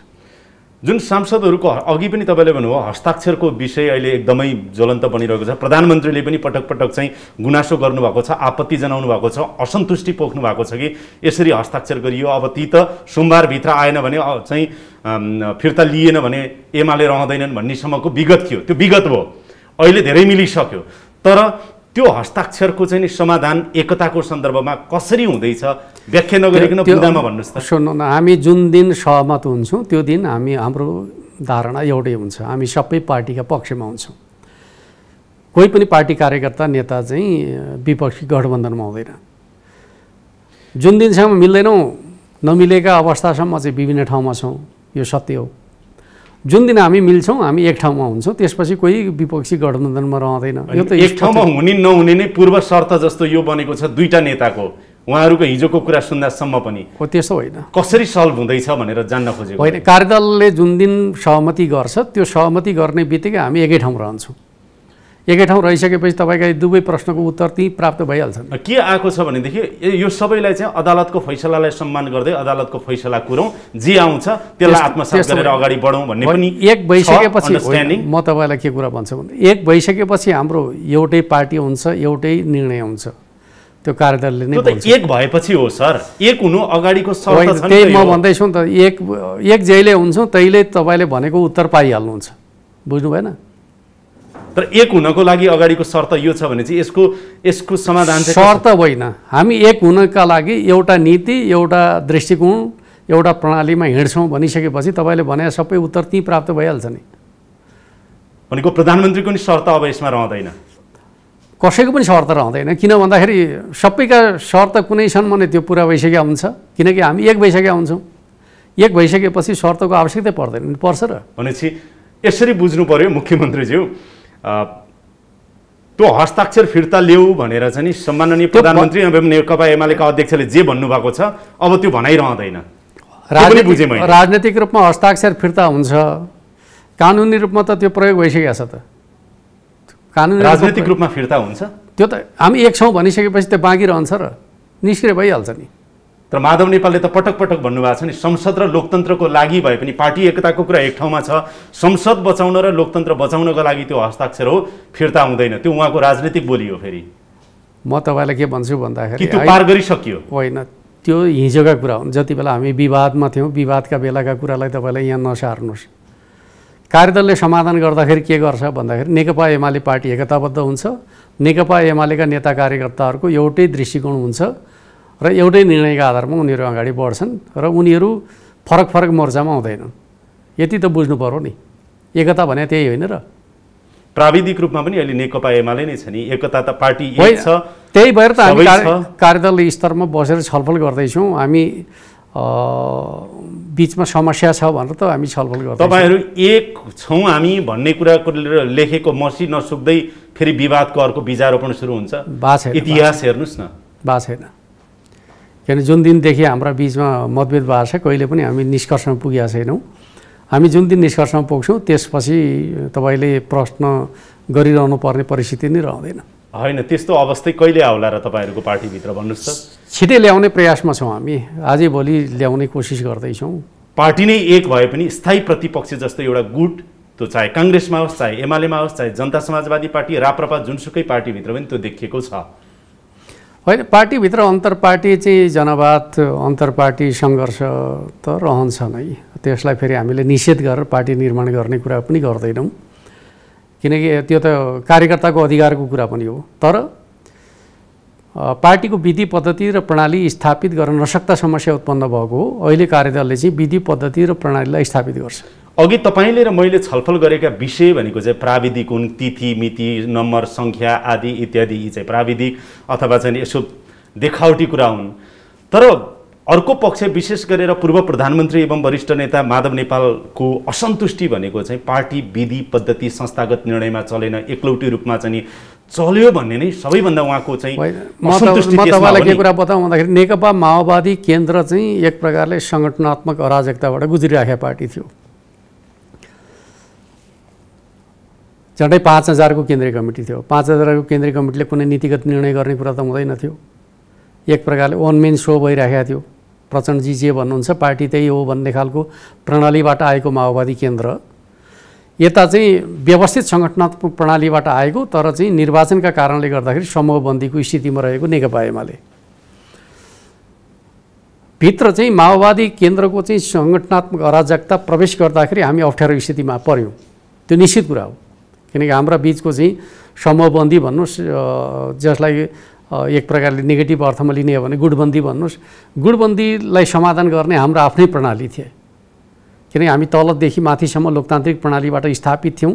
Speaker 1: जुन सांसदहरूको अघि पनि तपाईँले भन्नुभयो हस्ताक्षरको विषय अहिले एकदमै ज्वलन्त बनिरहेको छ। प्रधानमन्त्रीले पनि पटक पटक चाहिँ गुनासो गर्नुभएको छ, आपत्ति जनाउनु भएको छ, असन्तुष्टि पोख्नु भएको छ कि यसरी हस्ताक्षर गरियो, अब ती त सोमबारभित्र आएन भने चाहिँ फिर्ता लिएन भने एमाले रहँदैनन् भन्नेसम्मको विगत थियो। त्यो विगत भयो, अहिले धेरै मिलिसक्यो। तर त्यो हस्ताक्षरको चाहिँ समाधान एकताको सन्दर्भमा कसरी हुँदैछ व्याख्या नगरिकन बुदामा भन्नुहोस् त।
Speaker 2: सुन्नु न, हामी जुन दिन सहमत हुन्छौँ त्यो दिन हाम्रो धारणा एउटै हुन्छ, हामी सबै पार्टीका पक्षमा हुन्छौँ। कोही पनि पार्टी कार्यकर्ता नेता चाहिँ विपक्षी गठबन्धनमा हुँदैन। जुन दिनसम्म मिल्दैनौँ, नमिलेका अवस्थासम्म चाहिँ विभिन्न ठाउँमा छौँ, यो सत्य हो। जुन दिन हामी मिल्छौँ, हामी एक ठाउँमा हुन्छौँ, त्यसपछि कोही विपक्षी गठबन्धनमा रहँदैन।
Speaker 1: यो त एक ठाउँमा हुने नहुने नै पूर्व शर्त जस्तो यो बनेको छ दुईटा नेताको, उहाँहरूको हिजोको कुरा सुन्दासम्म पनि।
Speaker 2: हो, त्यस्तो होइन।
Speaker 1: कसरी सल्भ हुँदैछ भनेर जान्न खोजेको
Speaker 2: होइन। कार्यदलले जुन दिन सहमति गर्छ त्यो सहमति गर्ने बित्तिकै हामी एकै ठाउँ रहन्छौँ। एकै ठाउँ रहिसकेपछि तपाईँका दुवै प्रश्नको उत्तर त्यहीँ प्राप्त भइहाल्छन्।
Speaker 1: के आएको छ भनेदेखि यो सबैलाई चाहिँ अदालतको फैसलालाई सम्मान गर्दै अदालतको फैसला कुरौँ, जे आउँछ त्यसलाई आत्मसात गरेर अगाडि बढौँ भन्ने पनि
Speaker 2: एक भइसकेपछि म तपाईँलाई के कुरा भन्छु भने एक भइसकेपछि हाम्रो एउटै पार्टी हुन्छ, एउटै निर्णय हुन्छ, त्यो कार्यदलले नै
Speaker 1: हुन्छ। एक भएपछि हो सर, एक हुनु अगाडिको शर्त छ।
Speaker 2: त्यही म भन्दैछु नि त, एक जहिले हुन्छौँ तैले तपाईँले भनेको उत्तर पाइहाल्नुहुन्छ, बुझ्नु भएन?
Speaker 1: तर एक हुनको लागि अगाडिको शर्त यो छ भने चाहिँ यसको समाधान चाहिँ
Speaker 2: शर्त होइन। हामी एक हुनका लागि एउटा नीति, एउटा दृष्टिकोण, एउटा प्रणालीमा हिँड्छौँ भनिसकेपछि तपाईँले भने सबै उत्तर त्यहीँ प्राप्त भइहाल्छ नि।
Speaker 1: भनेको प्रधानमन्त्रीको नि शर्त अब यसमा रहँदैन,
Speaker 2: कसैको पनि शर्त रहँदैन। किन भन्दाखेरि सबैका शर्त कुनै छन् भने त्यो पुरा भइसकेका हुन्छ, किनकि हामी एक भइसकेका हुन्छौँ। एक भइसकेपछि शर्तको आवश्यकता पर्छ र।
Speaker 1: भनेपछि यसरी बुझ्नु पर्यो मुख्यमन्त्रीज्यू, त्यो हस्ताक्षर फिर्ता ल्याऊ भनेर चाहिँ नि सम्माननीय प्रधानमन्त्री एवं नेकपा एमालेका अध्यक्षले जे भन्नुभएको छ अब त्यो भनाइरहँदैन।
Speaker 2: राजनीतिक रूपमा हस्ताक्षर फिर्ता हुन्छ, कानुनी रूपमा त त्यो प्रयोग भइसकेको छ त। कानुनी
Speaker 1: राजनीतिक रूपमा फिर्ता हुन्छ
Speaker 2: त्यो त हामी एक छौँ भनिसकेपछि त बाँकी रहन्छ र, निष्क्रिय भइहाल्छ नि।
Speaker 1: तर माधव नेपालले त पटक पटक भन्नुभएको छ नि, संसद र लोकतन्त्रको लागि भए पनि पार्टी एकताको कुरा एक ठाउँमा छ, संसद बचाउन र लोकतन्त्र बचाउनको लागि त्यो हस्ताक्षर हो, फिर्ता हुँदैन। त्यो उहाँको राजनीतिक बोली हो। फेरि
Speaker 2: म तपाईँलाई के भन्छु भन्दाखेरि
Speaker 1: त्यो पार गरिसकियो
Speaker 2: होइन, त्यो हिजोका कुरा हुन्। जति बेला हामी विवादमा थियौँ, विवादका बेलाका कुरालाई तपाईँलाई यहाँ नसार्नुहोस्। कार्यदलले समाधान गर्दाखेरि के गर्छ भन्दाखेरि नेकपा एमाले पार्टी एकताबद्ध हुन्छ, नेकपा एमालेका नेता कार्यकर्ताहरूको एउटै दृष्टिकोण हुन्छ र एउटै निर्णयका आधारमा उनीहरू अगाडि बढ्छन् र उनीहरू फरक फरक मोर्चामा हुँदैनन्। यति त बुझ्नु पर्यो नि। एकता भने त्यही होइन र?
Speaker 1: प्राविधिक रूपमा पनि अहिले नेकपा एमाले नै छ नि, एकता त पार्टी एक छ।
Speaker 2: त्यही भएर त हामी कार्यदल स्तरमा बसेर छलफल गर्दैछौँ। हामी बिचमा समस्या छ भनेर त हामी छलफल गर्छौँ।
Speaker 1: तपाईँहरू एक छौँ हामी भन्ने कुराको लेखेको मसी नसुक्दै फेरि विवादको अर्को बीजारोपण सुरु हुन्छ। इतिहास हेर्नुहोस् न,
Speaker 2: बा छैन। किनभने जुन दिनदेखि हाम्रा बिचमा मतभेद भएको छ कहिले पनि हामी निष्कर्षमा पुगेका छैनौँ। हामी जुन दिन निष्कर्षमा पुग्छौँ त्यसपछि तपाईँले प्रश्न गरिरहनु पर्ने परिस्थिति नै रहँदैन।
Speaker 1: होइन, त्यस्तो अवस्था कहिले आउला र तपाईँहरूको पार्टीभित्र भन्नुहोस् त?
Speaker 2: छिटै ल्याउने प्रयासमा छौँ हामी, आजै भोलि ल्याउने कोसिस गर्दैछौँ।
Speaker 1: पार्टी नै एक भए पनि स्थायी प्रतिपक्ष जस्तो एउटा गुट, त्यो चाहे काङ्ग्रेसमा होस्, चाहे एमालेमा होस्, चाहे जनता समाजवादी पार्टी, राप्रपा, जुनसुकै पार्टीभित्र पनि त्यो देखिएको छ।
Speaker 2: होइन, पार्टीभित्र अन्तर्पार्टी चाहिँ जनवाद, अन्तर्पार्टी सङ्घर्ष त रहन्छ नै। त्यसलाई फेरि हामीले निषेध गरेर पार्टी निर्माण गर्ने कुरा पनि गर्दैनौँ, किनकि त्यो त कार्यकर्ताको अधिकारको कुरा पनि हो। तर पार्टीको विधि पद्धति र प्रणाली स्थापित गर्न नसक्दा समस्या उत्पन्न भएको हो। अहिले कार्यदलले चाहिँ विधि पद्धति र प्रणालीलाई स्थापित गर्छ।
Speaker 1: अघि तपाईँले र मैले छलफल गरेका विषय भनेको चाहिँ प्राविधिक हुन्, तिथि मिति नम्बर सङ्ख्या आदि इत्यादि, यी चाहिँ प्राविधिक अथवा चाहिँ यसो देखावटी कुरा हुन्। तर अर्को पक्ष विशेष गरेर पूर्व प्रधानमन्त्री एवं वरिष्ठ नेता माधव नेपालको असन्तुष्टि भनेको चाहिँ पार्टी विधि पद्धति संस्थागत निर्णयमा चलेन, एकलौटी रूपमा चाहिँ चल्यो भन्ने नै सबैभन्दा उहाँको चाहिँ असन्तुष्टि।
Speaker 2: म तपाईँलाई के कुरा बताउँ भन्दाखेरि नेकपा माओवादी केन्द्र चाहिँ एक प्रकारले सङ्गठनात्मक अराजकताबाट गुज्रिराखेको पार्टी थियो। झन्डै 5000 को केन्द्रीय कमिटी थियो। 5000 को केन्द्रीय कमिटीले कुनै नीतिगत निर्णय गर्ने कुरा त हुँदैन थियो। एक प्रकारले वन मेन सो भइराखेको थियो। प्रचण्डजी जे भन्नुहुन्छ पार्टी त्यही हो भन्ने खालको प्रणालीबाट आएको माओवादी केन्द्र यता चाहिँ व्यवस्थित सङ्गठनात्मक प्रणालीबाट आएको तर चाहिँ निर्वाचनका कारणले गर्दाखेरि समूहबन्दीको स्थितिमा रहेको नेकपा एमाले भित्र चाहिँ माओवादी केन्द्रको चाहिँ सङ्गठनात्मक अराजकता प्रवेश गर्दाखेरि हामी अप्ठ्यारो स्थितिमा पर्यौँ। त्यो निश्चित कुरा हो, किनकि हाम्रा बिचको चाहिँ समूहबन्दी भन्नुहोस्, जसलाई एक प्रकारले नेगेटिभ अर्थमा लिने हो भने गुटबन्दी भन्नुहोस्, गुटबन्दीलाई समाधान गर्ने हाम्रो आफ्नै प्रणाली थिए। किनकि हामी तलदेखि माथिसम्म लोकतान्त्रिक प्रणालीबाट स्थापित थियौँ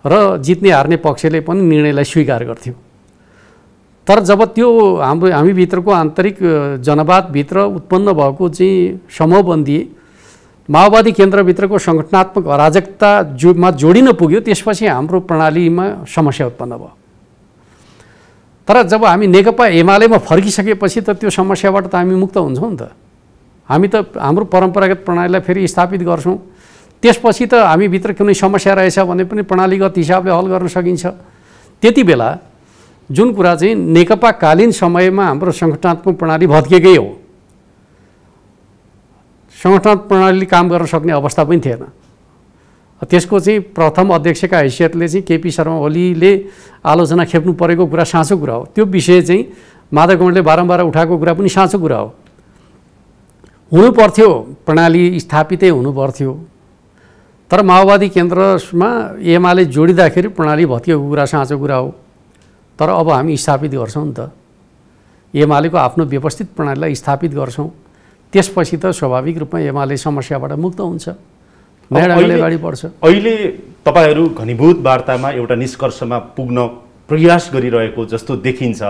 Speaker 2: र जित्ने हार्ने पक्षले पनि निर्णयलाई स्वीकार गर्थ्यौँ। तर जब त्यो हामीभित्रको आन्तरिक जनवादभित्र उत्पन्न भएको चाहिँ समूहबन्दी माओवादी केन्द्रभित्रको सङ्गठनात्मक अराजकतामा जोडिन पुग्यो, त्यसपछि हाम्रो प्रणालीमा समस्या उत्पन्न भयो। तर जब हामी नेकपा एमालेमा फर्किसकेपछि त त्यो समस्याबाट त हामी मुक्त हुन्छौँ नि त। हामी त हाम्रो परम्परागत प्रणालीलाई फेरि स्थापित गर्छौँ, त्यसपछि त हामीभित्र कुनै समस्या रहेछ भने पनि प्रणालीगत हिसाबले हल गर्न सकिन्छ। त्यति बेला जुन कुरा चाहिँ नेकपाकालीन समयमा हाम्रो सङ्गठनात्मक प्रणाली भत्केकै हो, सङ्गठनात्मक प्रणाली काम गर्न सक्ने अवस्था पनि थिएन। त्यसको चाहिँ प्रथम अध्यक्षका हैसियतले चाहिँ केपी शर्मा ओलीले आलोचना खेप्नु परेको कुरा साँचो कुरा हो। त्यो विषय चाहिँ माधव गौडले बारम्बार उठाएको कुरा पनि साँचो कुरा हो। हुनु पर्थ्यो, प्रणाली स्थापितै हुनु पर्थ्यो, तर माओवादी केन्द्रमा एमाले जोडिँदाखेरि प्रणाली भत्किएको कुरा साँचो कुरा हो। तर अब हामी स्थापित गर्छौँ नि त, एमालेको आफ्नो व्यवस्थित प्रणालीलाई स्थापित गर्छौँ, त्यसपछि त स्वाभाविक रूपमा एमाले समस्याबाट मुक्त हुन्छ, नयाँ ढङ्गले अगाडि बढ्छ।
Speaker 1: अहिले तपाईँहरू घनीभूत वार्तामा एउटा निष्कर्षमा पुग्न प्रयास गरिरहेको जस्तो देखिन्छ।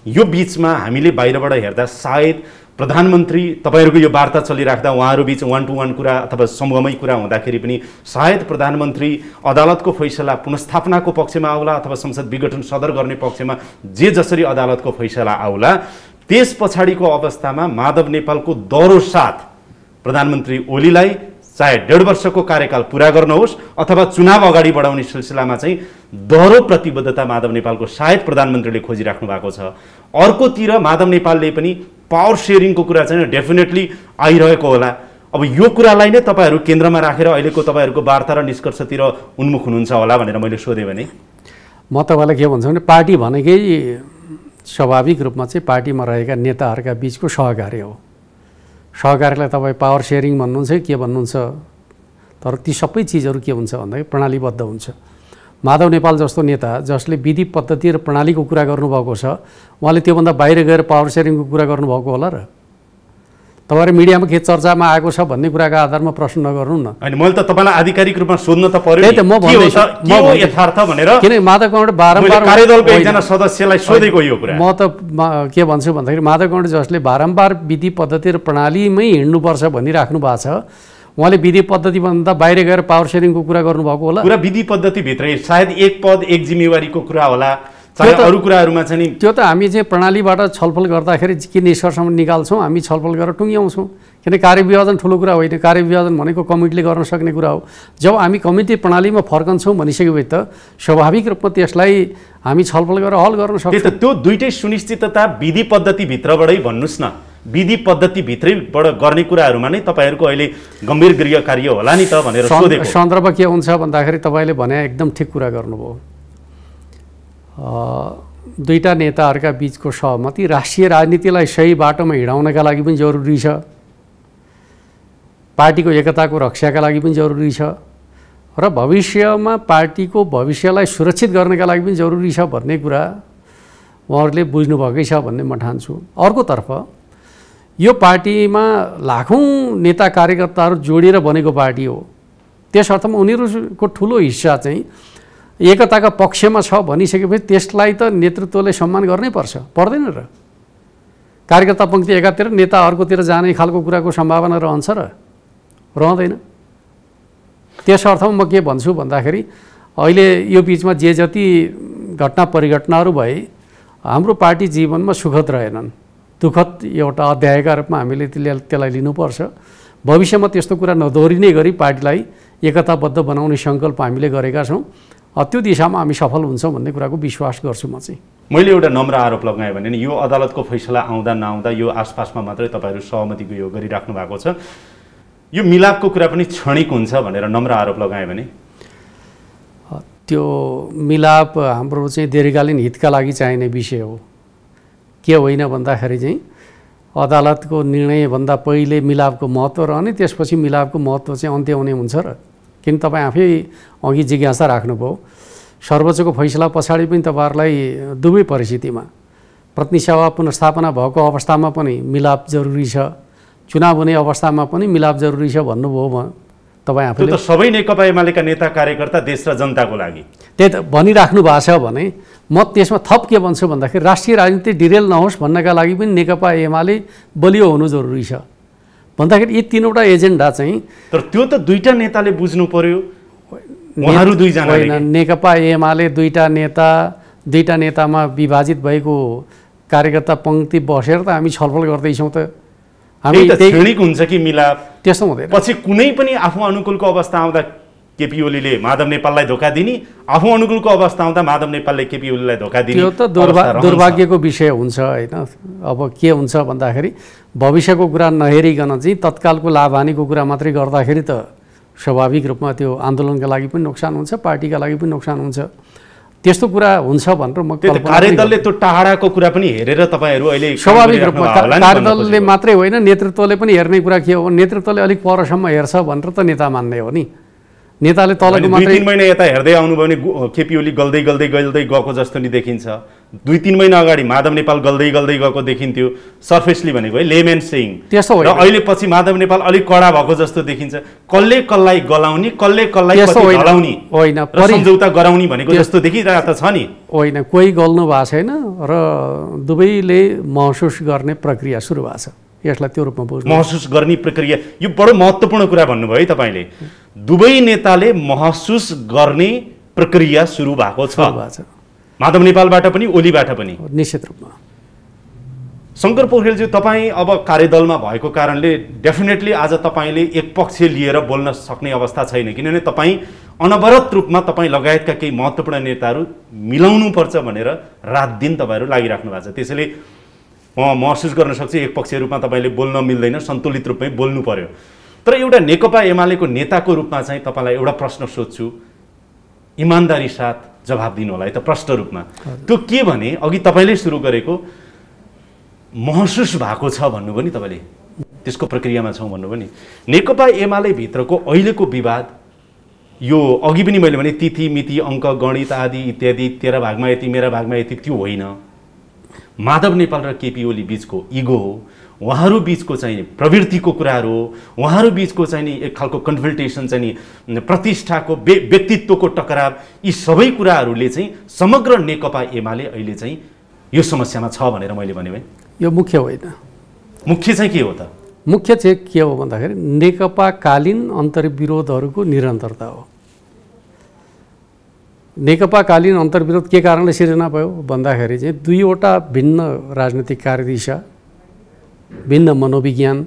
Speaker 1: यो बिचमा हामीले बाहिरबाट हेर्दा सायद प्रधानमन्त्री, तपाईँहरूको यो वार्ता चलिराख्दा उहाँहरू बिच 1 to 1 कुरा अथवा समूहमै कुरा हुँदाखेरि पनि सायद प्रधानमन्त्री अदालतको फैसला पुनस्थापनाको पक्षमा आउला अथवा संसद विघटन सदर गर्ने पक्षमा जे जसरी अदालतको फैसला आउला, त्यस पछाडिको अवस्थामा माधव नेपालको दह्रो साथ प्रधानमन्त्री ओलीलाई चाहे 1.5 वर्षको कार्यकाल पुरा गर्नुहोस् अथवा चुनाव अगाडि बढाउने सिलसिलामा चाहिँ दह्रो प्रतिबद्धता माधव नेपालको सायद प्रधानमन्त्रीले खोजिराख्नु भएको छ। अर्कोतिर माधव नेपालले पनि पावर सेयरिङको कुरा चाहिँ डेफिनेटली आइरहेको होला। अब यो कुरालाई नै तपाईँहरू केन्द्रमा राखेर अहिलेको तपाईँहरूको वार्ता र निष्कर्षतिर उन्मुख हुनुहुन्छ होला भनेर मैले सोधेँ भने
Speaker 2: म तपाईँलाई के भन्छु भने पार्टी भनेकै स्वाभाविक रूपमा चाहिँ पार्टीमा रहेका नेताहरूका बिचको सहकार्य हो। सहकार्यलाई तपाईँ पावर सेयरिङ भन्नुहुन्छ के भन्नुहुन्छ, तर ती सबै चिजहरू के हुन्छ भन्दाखेरि प्रणालीबद्ध हुन्छ। माधव नेपाल जस्तो नेता जसले विधि पद्धति र प्रणालीको कुरा गर्नुभएको छ, उहाँले त्योभन्दा बाहिर गएर पावर सेयरिङको कुरा गर्नुभएको होला र? तपाईँहरू मिडियामा के चर्चामा आएको छ भन्ने कुराको आधारमा प्रश्न नगर्नु न।
Speaker 1: अनि मैले त तपाईँलाई आधिकारिक रूपमा सोध्न त पर्यो।
Speaker 2: त्यही त म भन्दैछु, म
Speaker 1: यथार्थ भनेर,
Speaker 2: किन माधव गौड बारम्बार
Speaker 1: कार्यदलको एकजना सदस्यलाई सोधेको यो कुरा।
Speaker 2: म त के भन्छु भन्दाखेरि माधव गौड जसले बारम्बार विधि पद्धति र प्रणालीमै हिँड्नुपर्छ भनिराख्नु भएको छ, उहाँले विधि पद्धतिभन्दा बाहिर गएर पावर सेयरिङको कुरा गर्नुभएको होला?
Speaker 1: कुरा विधि पद्धतिभित्रै सायद एक पद एक जिम्मेवारीको कुरा होला, चाहे अरू कुराहरूमा चाहिँ नि
Speaker 2: त्यो त हामी चाहिँ प्रणालीबाट छलफल गर्दाखेरि के निष्कर्षमा निकाल्छौँ, हामी छलफल गरेर टुङ्ग्याउँछौँ। किन कार्यविभाजन ठुलो कुरा होइन, कार्यविभाजन भनेको कमिटीले गर्न सक्ने कुरा हो। जब हामी कमिटी प्रणालीमा फर्कन्छौँ भनिसकेपछि त स्वाभाविक रूपमा त्यसलाई हामी छलफल गरेर हल गर्न सक्छौँ।
Speaker 1: त्यो दुइटै सुनिश्चितता विधि पद्धतिभित्रबाटै भन्नुहोस् न, विधि पद्धतिभित्रैबाट गर्ने कुराहरूमा नै तपाईँहरूको अहिले गम्भीर गृह कार्य होला नि त भनेर सोधेको।
Speaker 2: सन्दर्भ के हुन्छ भन्दाखेरि तपाईँले भने एकदम ठिक कुरा गर्नुभयो। दुईटा नेताहरूका बिचको सहमति राष्ट्रिय राजनीतिलाई सही बाटोमा हिँडाउनका लागि पनि जरुरी छ, पार्टीको एकताको रक्षाका लागि पनि जरुरी छ र भविष्यमा पार्टीको भविष्यलाई सुरक्षित गर्नका लागि पनि जरुरी छ भन्ने कुरा उहाँहरूले बुझ्नुभएकै छ भन्ने म ठान्छु। अर्कोतर्फ यो पार्टीमा लाखौँ नेता कार्यकर्ताहरू जोडिएर बनेको पार्टी हो, त्यस अर्थमा उनीहरूको ठुलो हिस्सा चाहिँ एकताका पक्षमा छ भनिसकेपछि त्यसलाई त नेतृत्वले सम्मान गर्नै पर्दैन र? कार्यकर्ता पङ्क्ति एकातिर नेता अर्कोतिर जाने खालको कुराको सम्भावना रहन्छ र? रहँदैन। त्यस अर्थमा म के भन्छु भन्दाखेरि अहिले यो बिचमा जे जति घटना परिघटनाहरू भए हाम्रो पार्टी जीवनमा सुखद रहेनन्, दुःखद एउटा अध्यायका रूपमा हामीले त्यसलाई लिनुपर्छ। भविष्यमा त्यस्तो कुरा नदोहोरिने गरी पार्टीलाई एकताबद्ध बनाउने सङ्कल्प हामीले गरेका छौँ त्यो दिशामा हामी सफल हुन्छौँ भन्ने कुराको विश्वास गर्छु म चाहिँ।
Speaker 1: मैले एउटा नम्र आरोप लगाएँ भने नि यो अदालतको फैसला आउँदा नआउँदा यो आसपासमा मात्रै तपाईँहरू सहमतिको यो गरिराख्नु भएको छ, यो मिलापको कुरा पनि क्षणिक हुन्छ भनेर नम्र आरोप लगाएँ भने
Speaker 2: त्यो मिलाप हाम्रो चाहिँ दीर्घकालीन हितका लागि चाहिने विषय हो। के होइन भन्दाखेरि चाहिँ अदालतको निर्णयभन्दा पहिले मिलापको महत्त्व रहने, त्यसपछि मिलापको महत्त्व चाहिँ अन्त्य हुने हुन्छ र। किन तपाईँ आफै अघि जिज्ञासा राख्नुभयो, सर्वोच्चको फैसला पछाडि पनि तपाईँहरूलाई दुवै परिस्थितिमा प्रतिनिधि सभा पुनर्स्थापना भएको अवस्थामा पनि मिलाप जरुरी छ, चुनाव हुने अवस्थामा पनि मिलाप जरुरी छ भन्नुभयो तपाईँ आफैले।
Speaker 1: त्यो त सबै नेकपा एमालेका नेता कार्यकर्ता देश र जनताको लागि
Speaker 2: त्यही त भनिराख्नु भएको छ भने म त्यसमा थप के भन्छु भन्दाखेरि राष्ट्रिय राजनीति डिरेल नहोस् भन्नका लागि पनि नेकपा एमाले बलियो हुनु जरुरी छ भन्दाखेरि यी तीनवटा एजेन्डा चाहिँ।
Speaker 1: तर त्यो त दुईटा नेताले बुझ्नु पर्यो, उहाँहरू दुईजना
Speaker 2: होइन। नेकपा एमाले दुईटा नेतामा विभाजित भएको कार्यकर्ता पङ्क्ति बसेर त हामी छलफल गर्दैछौँ त।
Speaker 1: हामी क्षणिक हुन्छ कि मिलाप
Speaker 2: त्यस्तो हुँदैन।
Speaker 1: पछि कुनै पनि आफू अनुकूलको अवस्था आउँदा केपी ओलीले माधव नेपाललाई धोका दिने, आफू अनुकूलको अवस्था आउँदा माधव नेपालले केपी ओलीलाई धोका दिने,
Speaker 2: त्यो त दुर्भाग्यको विषय हुन्छ होइन। अब के हुन्छ भन्दाखेरि भविष्यको कुरा नहेरिकन चाहिँ तत्कालको लाभहानीको कुरा मात्रै गर्दाखेरि त स्वाभाविक रूपमा त्यो आन्दोलनका लागि पनि नोक्सान हुन्छ, पार्टीका लागि पनि नोक्सान हुन्छ। त्यस्तो कुरा हुन्छ भनेर म
Speaker 1: कार्यदलले त्यो टाढाको कुरा पनि हेरेर तपाईँहरू अहिले
Speaker 2: स्वाभाविक रूपमा कार्यदलले मात्रै होइन नेतृत्वले पनि हेर्ने कुरा के हो, नेतृत्वले अलिक परसम्म हेर्छ भनेर त नेता मान्ने हो नि। नेताले तलको मात्रै
Speaker 1: 2-3 महिना यता हेर्दै आउनुभयो भने केपी ओली गल्दै गएको जस्तो नि देखिन्छ। 2-3 महिना अगाडि माधव नेपाल गल्दै गएको देखिन्थ्यो, सर्फेसली भनेको है, लेमेन सेइङ।
Speaker 2: त्यस्तो
Speaker 1: र अहिले पछि माधव नेपाल अलिक कडा भएको जस्तो देखिन्छ। कसले कसलाई गलाउने, कसले कसलाई हलाउने
Speaker 2: होइन,
Speaker 1: सम्झौता गराउने भनेको जस्तो देखिरहेको त छ नि।
Speaker 2: होइन, कोही गल्नु भएको छैन र दुवैले महसुस गर्ने प्रक्रिया सुरु भएको छ। यसलाई त्यो रूपमा बुझ्नु,
Speaker 1: महसुस गर्ने प्रक्रिया, यो बडो महत्त्वपूर्ण कुरा भन्नुभयो है तपाईँले। दुवै नेताले महसुस गर्ने प्रक्रिया सुरु भएको छ, माधव नेपालबाट पनि ओलीबाट पनि
Speaker 2: निश्चित रूपमा।
Speaker 1: शङ्कर पोखरेलजी, तपाईँ अब कार्यदलमा भएको कारणले डेफिनेटली आज तपाईँले एक पक्ष लिएर बोल्न सक्ने अवस्था छैन, किनभने तपाईँ अनवरत रूपमा तपाईँ लगायतका केही महत्त्वपूर्ण नेताहरू मिलाउनुपर्छ भनेर रात दिन तपाईँहरू लागिराख्नु भएको छ। त्यसैले म महसुस गर्न सक्छु एक पक्षीय रूपमा तपाईँले बोल्न मिल्दैन, सन्तुलित रूपमै बोल्नु पर्यो। तर एउटा नेकपा एमालेको नेताको रूपमा चाहिँ तपाईँलाई एउटा प्रश्न सोध्छु, इमान्दारी साथ जवाब दिनु होला है त प्रष्ट रूपमा। त्यो के भने अघि तपाईँले सुरु गरेको महसुस भएको छ भन्नुभयो नि तपाईँले, त्यसको प्रक्रियामा छौँ भन्नुभयो नि। नेकपा एमाले भित्रको अहिलेको विवाद यो अघि पनि मैले भने तिथि मिति अङ्क गणित आदि इत्यादि, तेरा भागमा यति मेरा भागमा यति, त्यो होइन। माधव नेपाल र केपी ओली बिचको इगो हो, उहाँहरू बिचको चाहिँ प्रवृत्तिको कुराहरू हो, उहाँहरू बिचको चाहिँ नि एक खालको कन्फल्टेसन चाहिँ नि प्रतिष्ठाको व्यक्तित्वको टकराव, यी सबै कुराहरूले चाहिँ समग्र नेकपा एमाले अहिले चाहिँ यो समस्यामा छ भनेर मैले भने है।
Speaker 2: यो मुख्य होइन।
Speaker 1: मुख्य चाहिँ के हो त?
Speaker 2: मुख्य चाहिँ के हो भन्दाखेरि नेकपाकालीन अन्तर्विरोधहरूको निरन्तरता हो। नेकपाकालीन अन्तर्विरोध के कारणले सिर्जना भयो भन्दाखेरि चाहिँ दुईवटा भिन्न राजनीतिक कार्यदिशा, भिन्न मनोविज्ञानबाट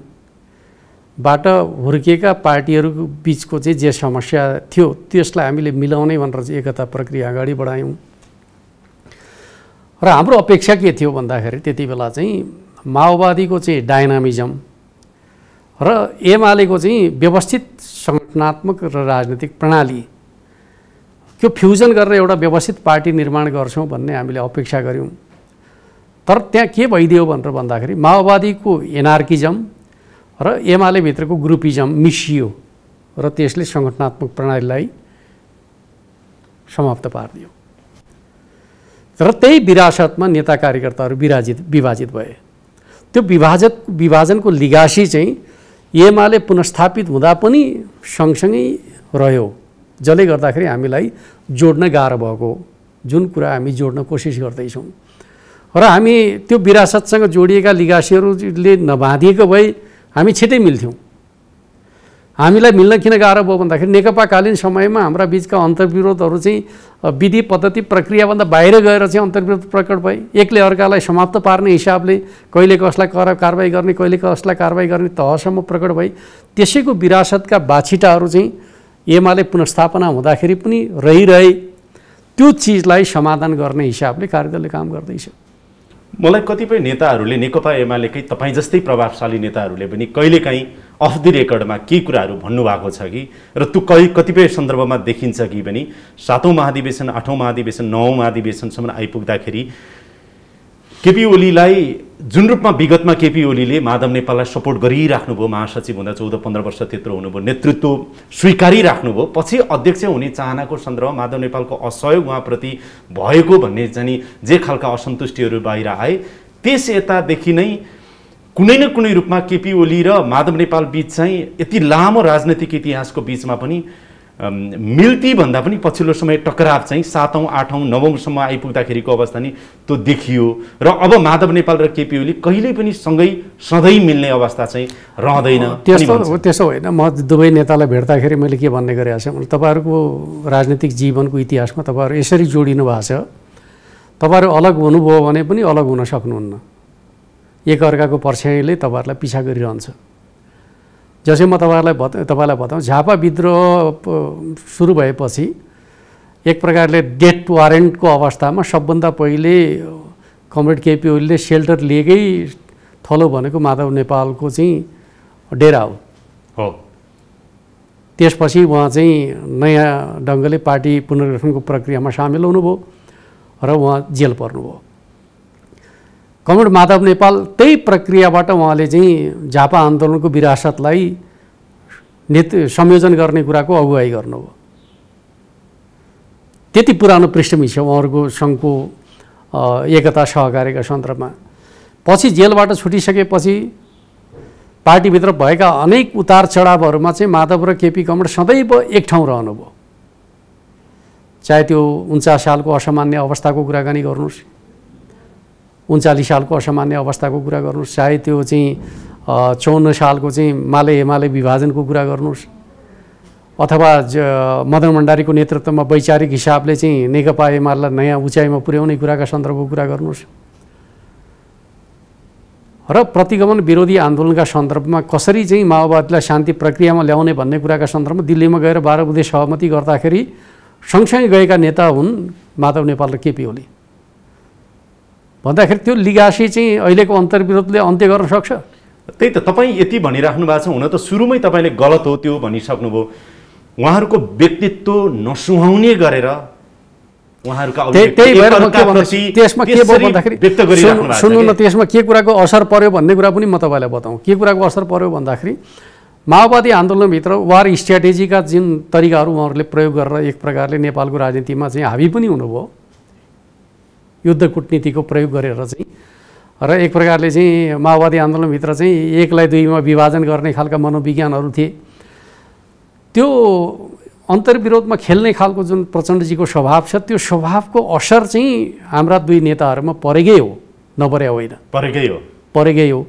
Speaker 2: हुर्किएका पार्टीहरूको बिचको चाहिँ जे समस्या थियो त्यसलाई हामीले मिलाउने भनेर चाहिँ एकता प्रक्रिया अगाडि बढायौँ। र हाम्रो अपेक्षा के थियो भन्दाखेरि त्यति बेला चाहिँ माओवादीको चाहिँ डायनामिजम र एमालेको चाहिँ व्यवस्थित सङ्गठनात्मक र राजनीतिक प्रणाली त्यो फ्युजन गरेर एउटा व्यवस्थित पार्टी निर्माण गर्छौँ भन्ने हामीले अपेक्षा गऱ्यौँ। तर त्यहाँ के भइदियो भनेर भन्दाखेरि माओवादीको एनार्किजम र एमाले भित्रको ग्रुपिजम मिसियो र त्यसले सङ्गठनात्मक प्रणालीलाई समाप्त पारिदियो। र त्यही विरासतमा नेता कार्यकर्ताहरू विभाजित भए। त्यो विभाजनको लिगासी चाहिँ एमाले पुनर्स्थापित हुँदा पनि सँगसँगै रह्यो, जसले गर्दाखेरि हामीलाई जोड्न गाह्रो भएको, जुन कुरा हामी जोड्न कोसिस गर्दैछौँ। र हामी त्यो विरासतसँग जोडिएका लिगासीहरूले नबाँधिएको भए हामी छिटै मिल्थ्यौँ। हामीलाई मिल्न किन गाह्रो भयो भन्दाखेरि नेकपाकालीन समयमा हाम्रा बिचका अन्तर्विरोधहरू चाहिँ विधि पद्धति प्रक्रियाभन्दा बाहिर गएर चाहिँ अन्तर्विरोध प्रकट भए। एकले अर्कालाई समाप्त पार्ने हिसाबले कहिले कसलाई कारबाही गर्ने, कहिले कसलाई कारबाही गर्ने तहसम्म प्रकट भए। त्यसैको विरासतका बाछिटाहरू चाहिँ एमाले पुनर्स्थापना हुँदाखेरि पनि रहिरहे त्यो चिजलाई समाधान गर्ने हिसाबले कार्यदलले काम गर्दैछ।
Speaker 1: मलाई कतिपय नेताहरूले नेकपा एमालेकै तपाईँ जस्तै प्रभावशाली नेताहरूले पनि कहिलेकाहीँ अफ द रेकर्डमा केही कुराहरू भन्नुभएको छ कि र त्यो कतिपय सन्दर्भमा देखिन्छ कि पनि 7औं महाधिवेशन 8औं महाधिवेशन 9औं महाधिवेशनसम्म आइपुग्दाखेरि केपी ओलीलाई जुन रूपमा विगतमा केपी ओलीले माधव नेपाललाई सपोर्ट गरिराख्नुभयो, महासचिव हुँदा 14-15 वर्ष त्यत्रो हुनुभयो, नेतृत्व स्वीकारिराख्नुभयो, पछि अध्यक्ष हुने चाहनाको सन्दर्भमा माधव नेपालको असहयोग उहाँप्रति भएको भन्ने चाहिँ जे खालका असन्तुष्टिहरू बाहिर आए, त्यस यतादेखि नै कुनै न कुनै रूपमा केपी ओली र माधव नेपाल बीच चाहिँ यति लामो राजनैतिक इतिहासको बीचमा पनि मिल्ती भन्दा पनि पछिल्लो समय टकराव चाहिँ 7औं 8औं 9औंसम्म आइपुग्दाखेरिको अवस्था नि त्यो देखियो र अब माधव नेपाल र केपी ओली कहिल्यै पनि सँगै सधैँ मिल्ने अवस्था चाहिँ रहँदैन।
Speaker 2: त्यसो होइन, म दुवै नेतालाई भेट्दाखेरि मैले के भन्ने गरेको छु, तपाईँहरूको राजनीतिक जीवनको इतिहासमा तपाईँहरू यसरी जोडिनु भएको छ, तपाईँहरू अलग हुनुभयो भने पनि अलग हुन सक्नुहुन्न, एकअर्काको पर्छ्याइले तपाईँहरूलाई पिछा गरिरहन्छ। जसै म तपाईँलाई बताऊँ, झापा विद्रोह सुरु भएपछि एक प्रकारले डेथ वारेन्टको अवस्थामा सबभन्दा पहिले कमरेड केपी ओलीले सेल्टर लिएकै थलो भनेको माधव नेपालको चाहिँ डेरा हो। त्यसपछि उहाँ चाहिँ नयाँ ढङ्गले पार्टी पुनर्गठनको प्रक्रियामा सामेल हुनुभयो र उहाँ जेल पर्नुभयो। कमरेड माधव नेपाल त्यही प्रक्रियाबाट उहाँले चाहिँ झापा आन्दोलनको विरासतलाई संयोजन गर्ने कुराको अगुवाई गर्नुभयो। त्यति पुरानो पृष्ठभूमि छ उहाँहरूको सङ्घको एकता सहकार्यका सन्दर्भमा। पछि जेलबाट छुटिसकेपछि पार्टीभित्र भएका अनेक उतार चढावहरूमा चाहिँ माधव र केपी कमरेड सदैव एक ठाउँ रहनुभयो। चाहे त्यो 49 सालको असामान्य अवस्थाको कुराकानी गर्नुहोस्, 39 सालको असामान्य अवस्थाको कुरा गर्नुहोस्, चाहे त्यो चाहिँ 54 सालको चाहिँ माले एमाले विभाजनको कुरा गर्नुहोस्, अथवा मदन भण्डारीको नेतृत्वमा वैचारिक हिसाबले चाहिँ नेकपा एमालेलाई नयाँ उचाइमा पुर्याउने कुराका सन्दर्भको कुरा गर्नुहोस् र प्रतिगमन विरोधी आन्दोलनका सन्दर्भमा कसरी चाहिँ माओवादीलाई शान्ति प्रक्रियामा ल्याउने भन्ने कुराका सन्दर्भमा दिल्लीमा गएर 12 बुँदे सहमति गर्दाखेरि सँगसँगै गएका नेता हुन् माधव नेपाल र केपी ओली। भन्दाखेरि त्यो लिगासी चाहिँ अहिलेको अन्तर्विरोधले अन्त्य गर्न सक्छ।
Speaker 1: त्यही त तपाईँ यति भनिराख्नु भएको छ, हुन त सुरुमै तपाईँले गलत हो त्यो भनिसक्नुभयो। उहाँहरूको व्यक्तित्व नसुहाउने गरेर उहाँहरूका
Speaker 2: त्यसमा के भयो भन्दाखेरि सुन्नु न, त्यसमा के कुराको असर पर्यो भन्ने कुरा पनि म तपाईँलाई बताऊँ। के कुराको असर पर्यो भन्दाखेरि माओवादी आन्दोलनभित्र वार स्ट्र्याटेजीका जुन तरिकाहरू उहाँहरूले प्रयोग गरेर एक प्रकारले नेपालको राजनीतिमा चाहिँ हावी पनि हुनुभयो, युद्ध कूटनीतिको प्रयोग गरेर चाहिँ, र एक प्रकारले चाहिँ माओवादी आन्दोलनभित्र चाहिँ एकलाई दुईमा विभाजन गर्ने खालका मनोविज्ञानहरू थिए। त्यो अन्तर्विरोधमा खेल्ने खालको जुन प्रचण्डजीको स्वभाव छ, त्यो स्वभावको असर चाहिँ हाम्रा दुई नेताहरूमा परेकै हो, नपरे होइन, परेकै हो।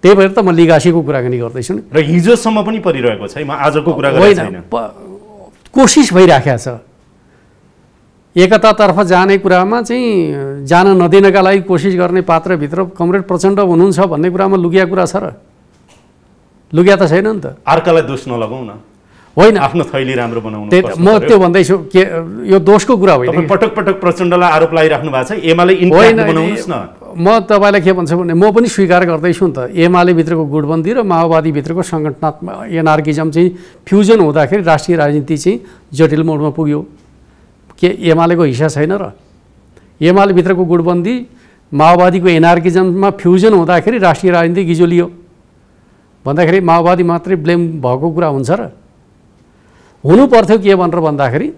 Speaker 2: त्यही भएर त म लिगासीको कुराकानी गर्दैछु नि।
Speaker 1: र हिजोसम्म पनि परिरहेको छ, म आजको कुरा गर्दैन,
Speaker 2: कोसिस भइराखेको छ। एकतातर्फ जाने कुरामा चाहिँ जान नदिनका लागि कोसिस गर्ने पात्रभित्र कमरेड प्रचण्ड हुनुहुन्छ भन्ने कुरामा लुकिया कुरा छ र? लुकिया त छैन नि त।
Speaker 1: अर्कालाई दोष नलगाउँ न,
Speaker 2: होइन,
Speaker 1: आफ्नो थैली राम्रो बनाउनु।
Speaker 2: म त्यो भन्दैछु के यो दोषको कुरा होइन।
Speaker 1: पटक पटक प्रचण्डलाई आरोप लगाइराख्नु भएको छ, एमाले इन्ट्याक्ट बनाउनुस् न।
Speaker 2: म तपाईँलाई के भन्छु भने म पनि स्वीकार गर्दैछु नि त, एमाले भित्रको गुटबन्दी र माओवादी भित्रको सङ्गठनात्मक एनार्किजम चाहिँ फ्युजन हुँदाखेरि राष्ट्रिय राजनीति चाहिँ जटिल मोडमा पुग्यो। के एमालेको हिस्सा छैन र? एमाले भित्रको गुटबन्दी माओवादीको एनार्किजममा फ्युजन हुँदाखेरि राष्ट्रिय राजनीति गिजोलियो भन्दाखेरि माओवादी मात्रै ब्लेम भएको कुरा हुन्छ र? हुनु पर्थ्यो के भनेर भन्दाखेरि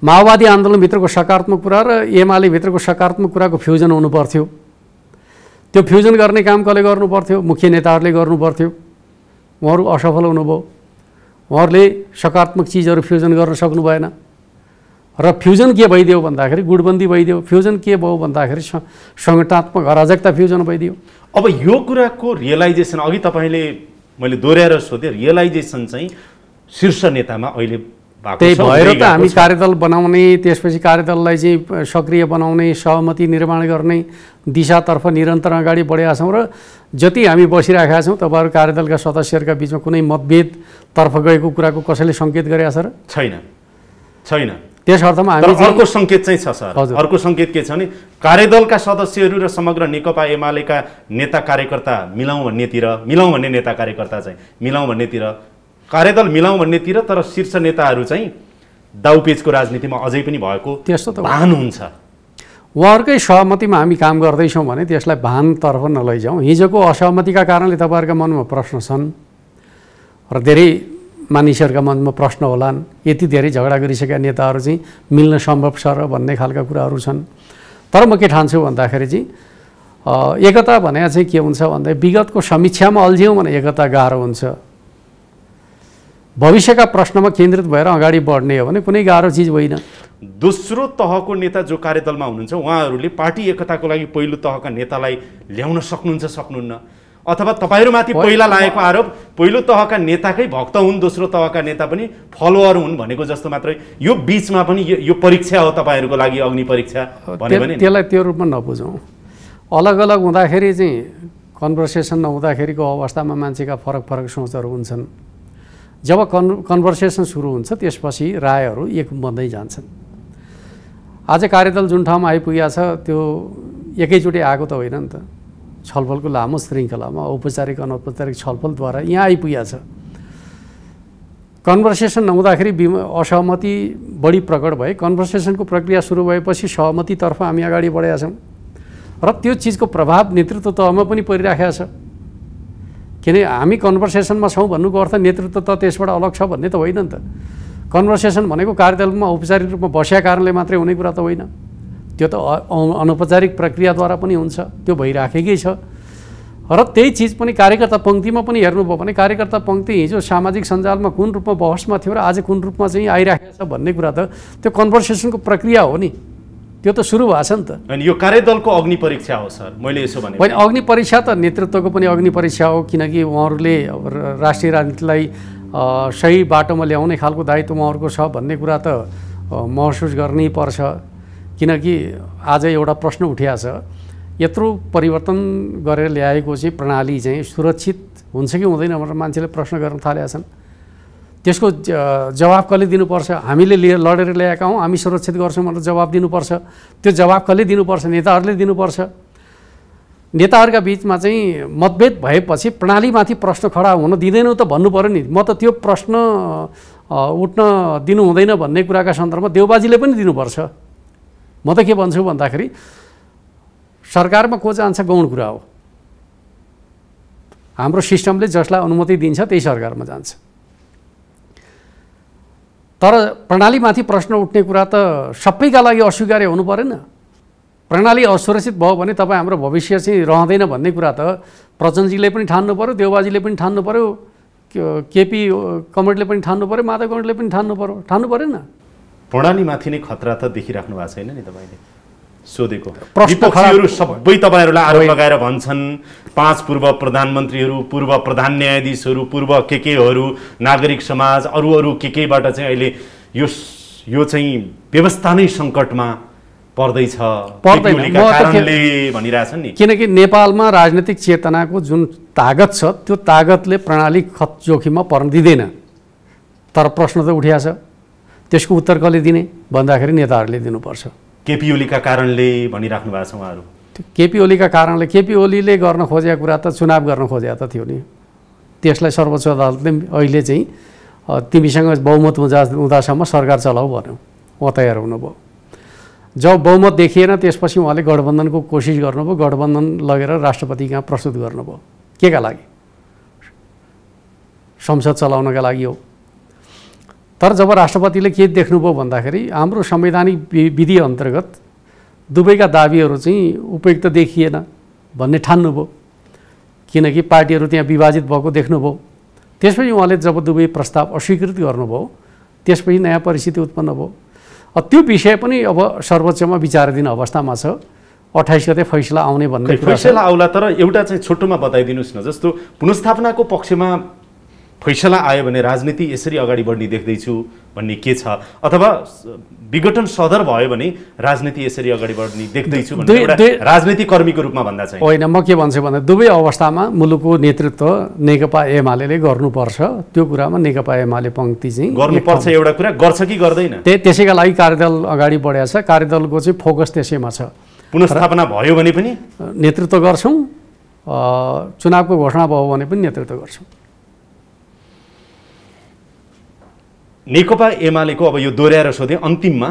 Speaker 2: माओवादी आन्दोलनभित्रको सकारात्मक कुरा र एमाले भित्रको सकारात्मक कुराको फ्युजन हुनु पर्थ्यो। त्यो फ्युजन गर्ने काम कसले गर्नु पर्थ्यो? मुख्य नेताहरूले गर्नु पर्थ्यो। उहाँहरू असफल हुनुभयो, उहाँहरूले सकारात्मक चिजहरू फ्युजन गर्न सक्नु भएन। र फ्युजन के भइदियो भन्दाखेरि गुटबन्दी भइदियो। फ्युजन के भयो भन्दाखेरि सङ्गठनात्मक अराजकता फ्युजन भइदियो।
Speaker 1: अब यो कुराको रियलाइजेसन अघि तपाईँले मैले दोहोऱ्याएर सोधेँ, रियलाइजेसन चाहिँ शीर्ष नेतामा अहिले भएको छ।
Speaker 2: त्यही भएर त हामी कार्यदल बनाउने, त्यसपछि कार्यदललाई चाहिँ सक्रिय बनाउने, सहमति निर्माण गर्ने दिशातर्फ निरन्तर अगाडि बढेका छौँ। र जति हामी बसिरहेका छौँ तपाईँहरू कार्यदलका सदस्यहरूका बिचमा कुनै मतभेदतर्फ गएको कुराको कसैले सङ्केत गरेका छ र?
Speaker 1: छैन।
Speaker 2: त्यस अर्थमा हामी
Speaker 1: अर्को सङ्केत चाहिँ छ सर। अर्को सङ्केत के छ भने कार्यदलका सदस्यहरू र समग्र नेकपा एमालेका नेता कार्यकर्ता मिलाउँ भन्ने नेता कार्यकर्ता चाहिँ मिलाउँ भन्नेतिर, कार्यदल मिलाउँ भन्नेतिर, तर शीर्ष नेताहरू चाहिँ दाउपेचको राजनीतिमा अझै पनि भएको
Speaker 2: त्यस्तो त
Speaker 1: भान हुन्छ।
Speaker 2: उहाँहरूकै सहमतिमा हामी काम गर्दैछौँ भने त्यसलाई भानतर्फ नलैजाउँ। हिजोको असहमतिका कारणले तपाईँहरूका मनमा प्रश्न छन् र धेरै मानिसहरूका मनमा प्रश्न होलान्। यति धेरै झगडा गरिसकेका नेताहरू चाहिँ मिल्न सम्भव छ र भन्ने खालका कुराहरू छन्। तर म के ठान्छु भन्दाखेरि चाहिँ एकता भने चाहिँ के हुन्छ भन्दा विगतको समीक्षामा अल्झ्यौँ भने एकता गाह्रो हुन्छ। भविष्यका प्रश्नमा केन्द्रित भएर अगाडि बढ्ने हो भने कुनै गाह्रो चिज होइन।
Speaker 1: दोस्रो तहको नेता जो कार्यदलमा हुनुहुन्छ उहाँहरूले पार्टी एकताको लागि पहिलो तहका नेतालाई ल्याउन सक्नुहुन्न, अथवा तपाईँहरूमाथि पहिला लागेको आरोप पहिलो तहका नेताकै भक्त हुन्, दोस्रो तहका नेता पनि फलोअर हुन् भनेको जस्तो मात्रै, यो बिचमा पनि यो परीक्षा हो तपाईँहरूको लागि, अग्नि परीक्षा भने
Speaker 2: त्यसलाई त्यो रूपमा नबुझौँ। अलग अलग हुँदाखेरि चाहिँ कन्भर्सेसन नहुँदाखेरिको अवस्थामा मान्छेका फरक फरक सोचहरू हुन्छन्। जब कन्भर्सेसन सुरु हुन्छ त्यसपछि रायहरू एक बन्दै जान्छन्। आज कार्यदल जुन ठाउँमा आइपुगेको छ त्यो एकैचोटि आएको त होइन नि त, छलफलको लामो श्रृङ्खलामा औपचारिक अनौपचारिक छलफलद्वारा यहाँ आइपुगेको छ। कन्भर्सेसन नहुँदाखेरि असहमति बढी प्रकट भए, कन्भर्सेसनको प्रक्रिया सुरु भएपछि सहमतितर्फ हामी अगाडि बढेका छौँ र त्यो चिजको प्रभाव नेतृत्व तहमा पनि परिराखेको छ। किन हामी कन्भर्सेसनमा छौँ भन्नुको अर्थ नेतृत्व त त्यसबाट अलग छ भन्ने त होइन नि त। कन्भर्सेसन भनेको कार्यदलमा औपचारिक रूपमा बसेका कारणले मात्रै हुने कुरा त होइन, त्यो त अनौपचारिक प्रक्रियाद्वारा पनि हुन्छ, त्यो भइराखेकै छ। र त्यही चिज पनि कार्यकर्ता पङ्क्तिमा पनि हेर्नुभयो भने कार्यकर्ता पङ्क्ति हिजो सामाजिक सञ्जालमा कुन रूपमा बहसमा थियो र आज कुन रूपमा चाहिँ आइराखेको छ भन्ने कुरा त त्यो कन्भर्सेसनको प्रक्रिया हो नि, त्यो त सुरु भएको छ नि त।
Speaker 1: अनि यो कार्यदलको अग्नि परीक्षा हो सर, मैले यसो भने
Speaker 2: होइन, अग्नि परीक्षा त नेतृत्वको पनि अग्नि परीक्षा हो, किनकि उहाँहरूले राष्ट्रिय राजनीतिलाई सही बाटोमा ल्याउने खालको दायित्व उहाँहरूको छ भन्ने कुरा त महसुस गर्नै पर्छ। किनकि आज एउटा प्रश्न उठिएको छ, यत्रो परिवर्तन गरेर ल्याएको चाहिँ प्रणाली चाहिँ सुरक्षित हुन्छ कि हुँदैन भनेर मान्छेले प्रश्न गर्न थालेका छन्। त्यसको जवाब कसले दिनुपर्छ? हामीले लडेर ल्याएका हौँ, हामी सुरक्षित गर्छौँ भनेर जवाब दिनुपर्छ। त्यो जवाब कसले दिनुपर्छ? नेताहरूले दिनुपर्छ। नेताहरूका बिचमा चाहिँ मतभेद भएपछि प्रणालीमाथि प्रश्न खडा हुन दिँदैनौ त भन्नु पऱ्यो नि। म त त्यो प्रश्न उठ्न दिनु हुँदैन भन्ने कुराका सन्दर्भमा देउबाजीले पनि दिनुपर्छ। म त के भन्छु भन्दाखेरि सरकारमा को जान्छ गौण कुरा हो। हाम्रो सिस्टमले जसलाई अनुमति दिन्छ त्यही सरकारमा जान्छ। तर प्रणालीमाथि प्रश्न उठ्ने कुरा त सबैका लागि अस्वीकार्य हुनु परेन। प्रणाली असुरक्षित भयो भने तपाईँ हाम्रो भविष्य चाहिँ रहँदैन भन्ने कुरा त प्रचण्डजीले पनि ठान्नु पऱ्यो, देउबाजीले पनि ठान्नु पऱ्यो, केपी कमरेडले पनि ठान्नु पऱ्यो, माधव कमरेडले पनि ठान्नु परेन।
Speaker 1: प्रणालीमाथि नै खतरा त देखिराख्नु भएको छैन नि तपाईँले? सोधेको विपक्षीहरू सबै तपाईँहरूलाई आरोप लगाएर भन्छन् 5 पूर्व प्रधानमन्त्रीहरू, पूर्व प्रधान न्यायाधीशहरू, पूर्व केकेहरू, नागरिक समाज, अरू केकेबाट चाहिँ अहिले यो चाहिँ व्यवस्था नै सङ्कटमा पर्दैछ कारणले भनिरहेछन् नि।
Speaker 2: किनकि नेपालमा राजनीतिक चेतनाको जुन तागत छ त्यो तागतले प्रणाली जोखिममा पर्न दिँदैन। तर प्रश्न त उठिया छ, त्यसको उत्तर कसले दिने भन्दाखेरि नेताहरूले दिनुपर्छ।
Speaker 1: केपी ओलीका कारणले भनिराख्नु भएको छ उहाँहरू।
Speaker 2: केपी ओलीका कारणले, केपी ओलीले गर्न खोजेको कुरा त चुनाव गर्न खोजेको त थियो नि। त्यसलाई सर्वोच्च अदालतले अहिले चाहिँ तिमीसँग बहुमत हुँदासम्म सरकार चलाऊ भन्यो, उहाँ तयार हुनुभयो। जब बहुमत देखिएन त्यसपछि उहाँले गठबन्धनको कोसिस गर्नुभयो, गठबन्धन लगेर राष्ट्रपति कहाँ प्रस्तुत गर्नुभयो। के का लागि? संसद चलाउनका लागि हो। तर जब राष्ट्रपतिले के देख्नुभयो भन्दाखेरि हाम्रो संवैधानिक विधि अन्तर्गत दुवैका दाबीहरू चाहिँ उपयुक्त देखिएन भन्ने ठान्नुभयो, किनकि पार्टीहरू त्यहाँ विभाजित भएको देख्नुभयो। त्यसपछि उहाँले जब दुवै प्रस्ताव अस्वीकृत गर्नुभयो त्यसपछि नयाँ परिस्थिति उत्पन्न भयो। त्यो विषय पनि अब सर्वोच्चमा विचाराधीन अवस्थामा छ। 28 गते फैसला आउने भन्ने
Speaker 1: फैसला आउला। तर एउटा चाहिँ छोटोमा बताइदिनुहोस् न, जस्तो पुनर्स्थापनाको पक्षमा फैसला आयो भने राजनीति यसरी अगाडि बढ्ने देख्दैछु भन्ने के छ, अथवा विघटन सदर भयो भने राजनीति यसरी अगाडि बढ्ने देख्दैछु भन्ने एउटा राजनीतिक कर्मीको रूपमा भन्दा चाहिँ
Speaker 2: होइन। म के भन्छु भन्दा दुवै अवस्थामा मुलुकको नेतृत्व नेकपा एमाले गर्नुपर्छ, त्यो कुरामा नेकपा एमाले पङ्क्ति चाहिँ
Speaker 1: गर्नुपर्छ। एउटा कुरा गर्छ कि गर्दैन,
Speaker 2: त्यसैका लागि कार्यदल अगाडि बढेको छ। कार्यदलको चाहिँ फोकस त्यसैमा छ।
Speaker 1: पुनर्स्थापना भयो भने पनि
Speaker 2: नेतृत्व गर्छौँ, चुनावको घोषणा भयो भने पनि नेतृत्व गर्छौँ।
Speaker 1: नेकपा एमालेको अब यो दोहोऱ्याएर सोधे, अन्तिममा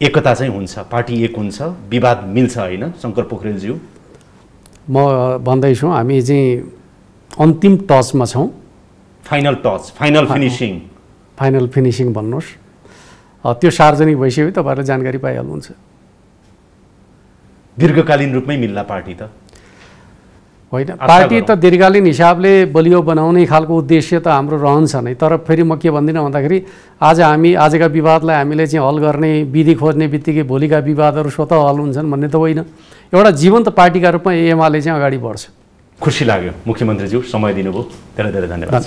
Speaker 1: एकता चाहिँ हुन्छ, पार्टी एक हुन्छ, विवाद मिल्छ होइन शङ्कर पोखरेलज्यू?
Speaker 2: म भन्दैछु हामी चाहिँ अन्तिम टचमा छौँ।
Speaker 1: Final touch, final finishing,
Speaker 2: final finishing भन्नुहोस्। त्यो सार्वजनिक भइसक्यो, तपाईँहरूले जानकारी पाइहाल्नुहुन्छ।
Speaker 1: दीर्घकालीन रूपमै मिल्ला पार्टी त
Speaker 2: होइन। पार्टी त दीर्घकालीन हिसाबले बलियो बनाउने खालको उद्देश्य त हाम्रो रहन्छ नै। तर फेरि म के भन्दिनँ भन्दाखेरि आज हामी आजका विवादलाई हामीले चाहिँ हल गर्ने विधि खोज्ने बित्तिकै भोलिका विवादहरू स्वतः हल हुन्छन् भन्ने त होइन। एउटा जीवन्त पार्टीका रूपमा एमाले चाहिँ अगाडि बढ्छ।
Speaker 1: खुसी लाग्यो मुख्यमन्त्रीज्यू, समय दिनुभयो, धेरै धेरै धन्यवाद।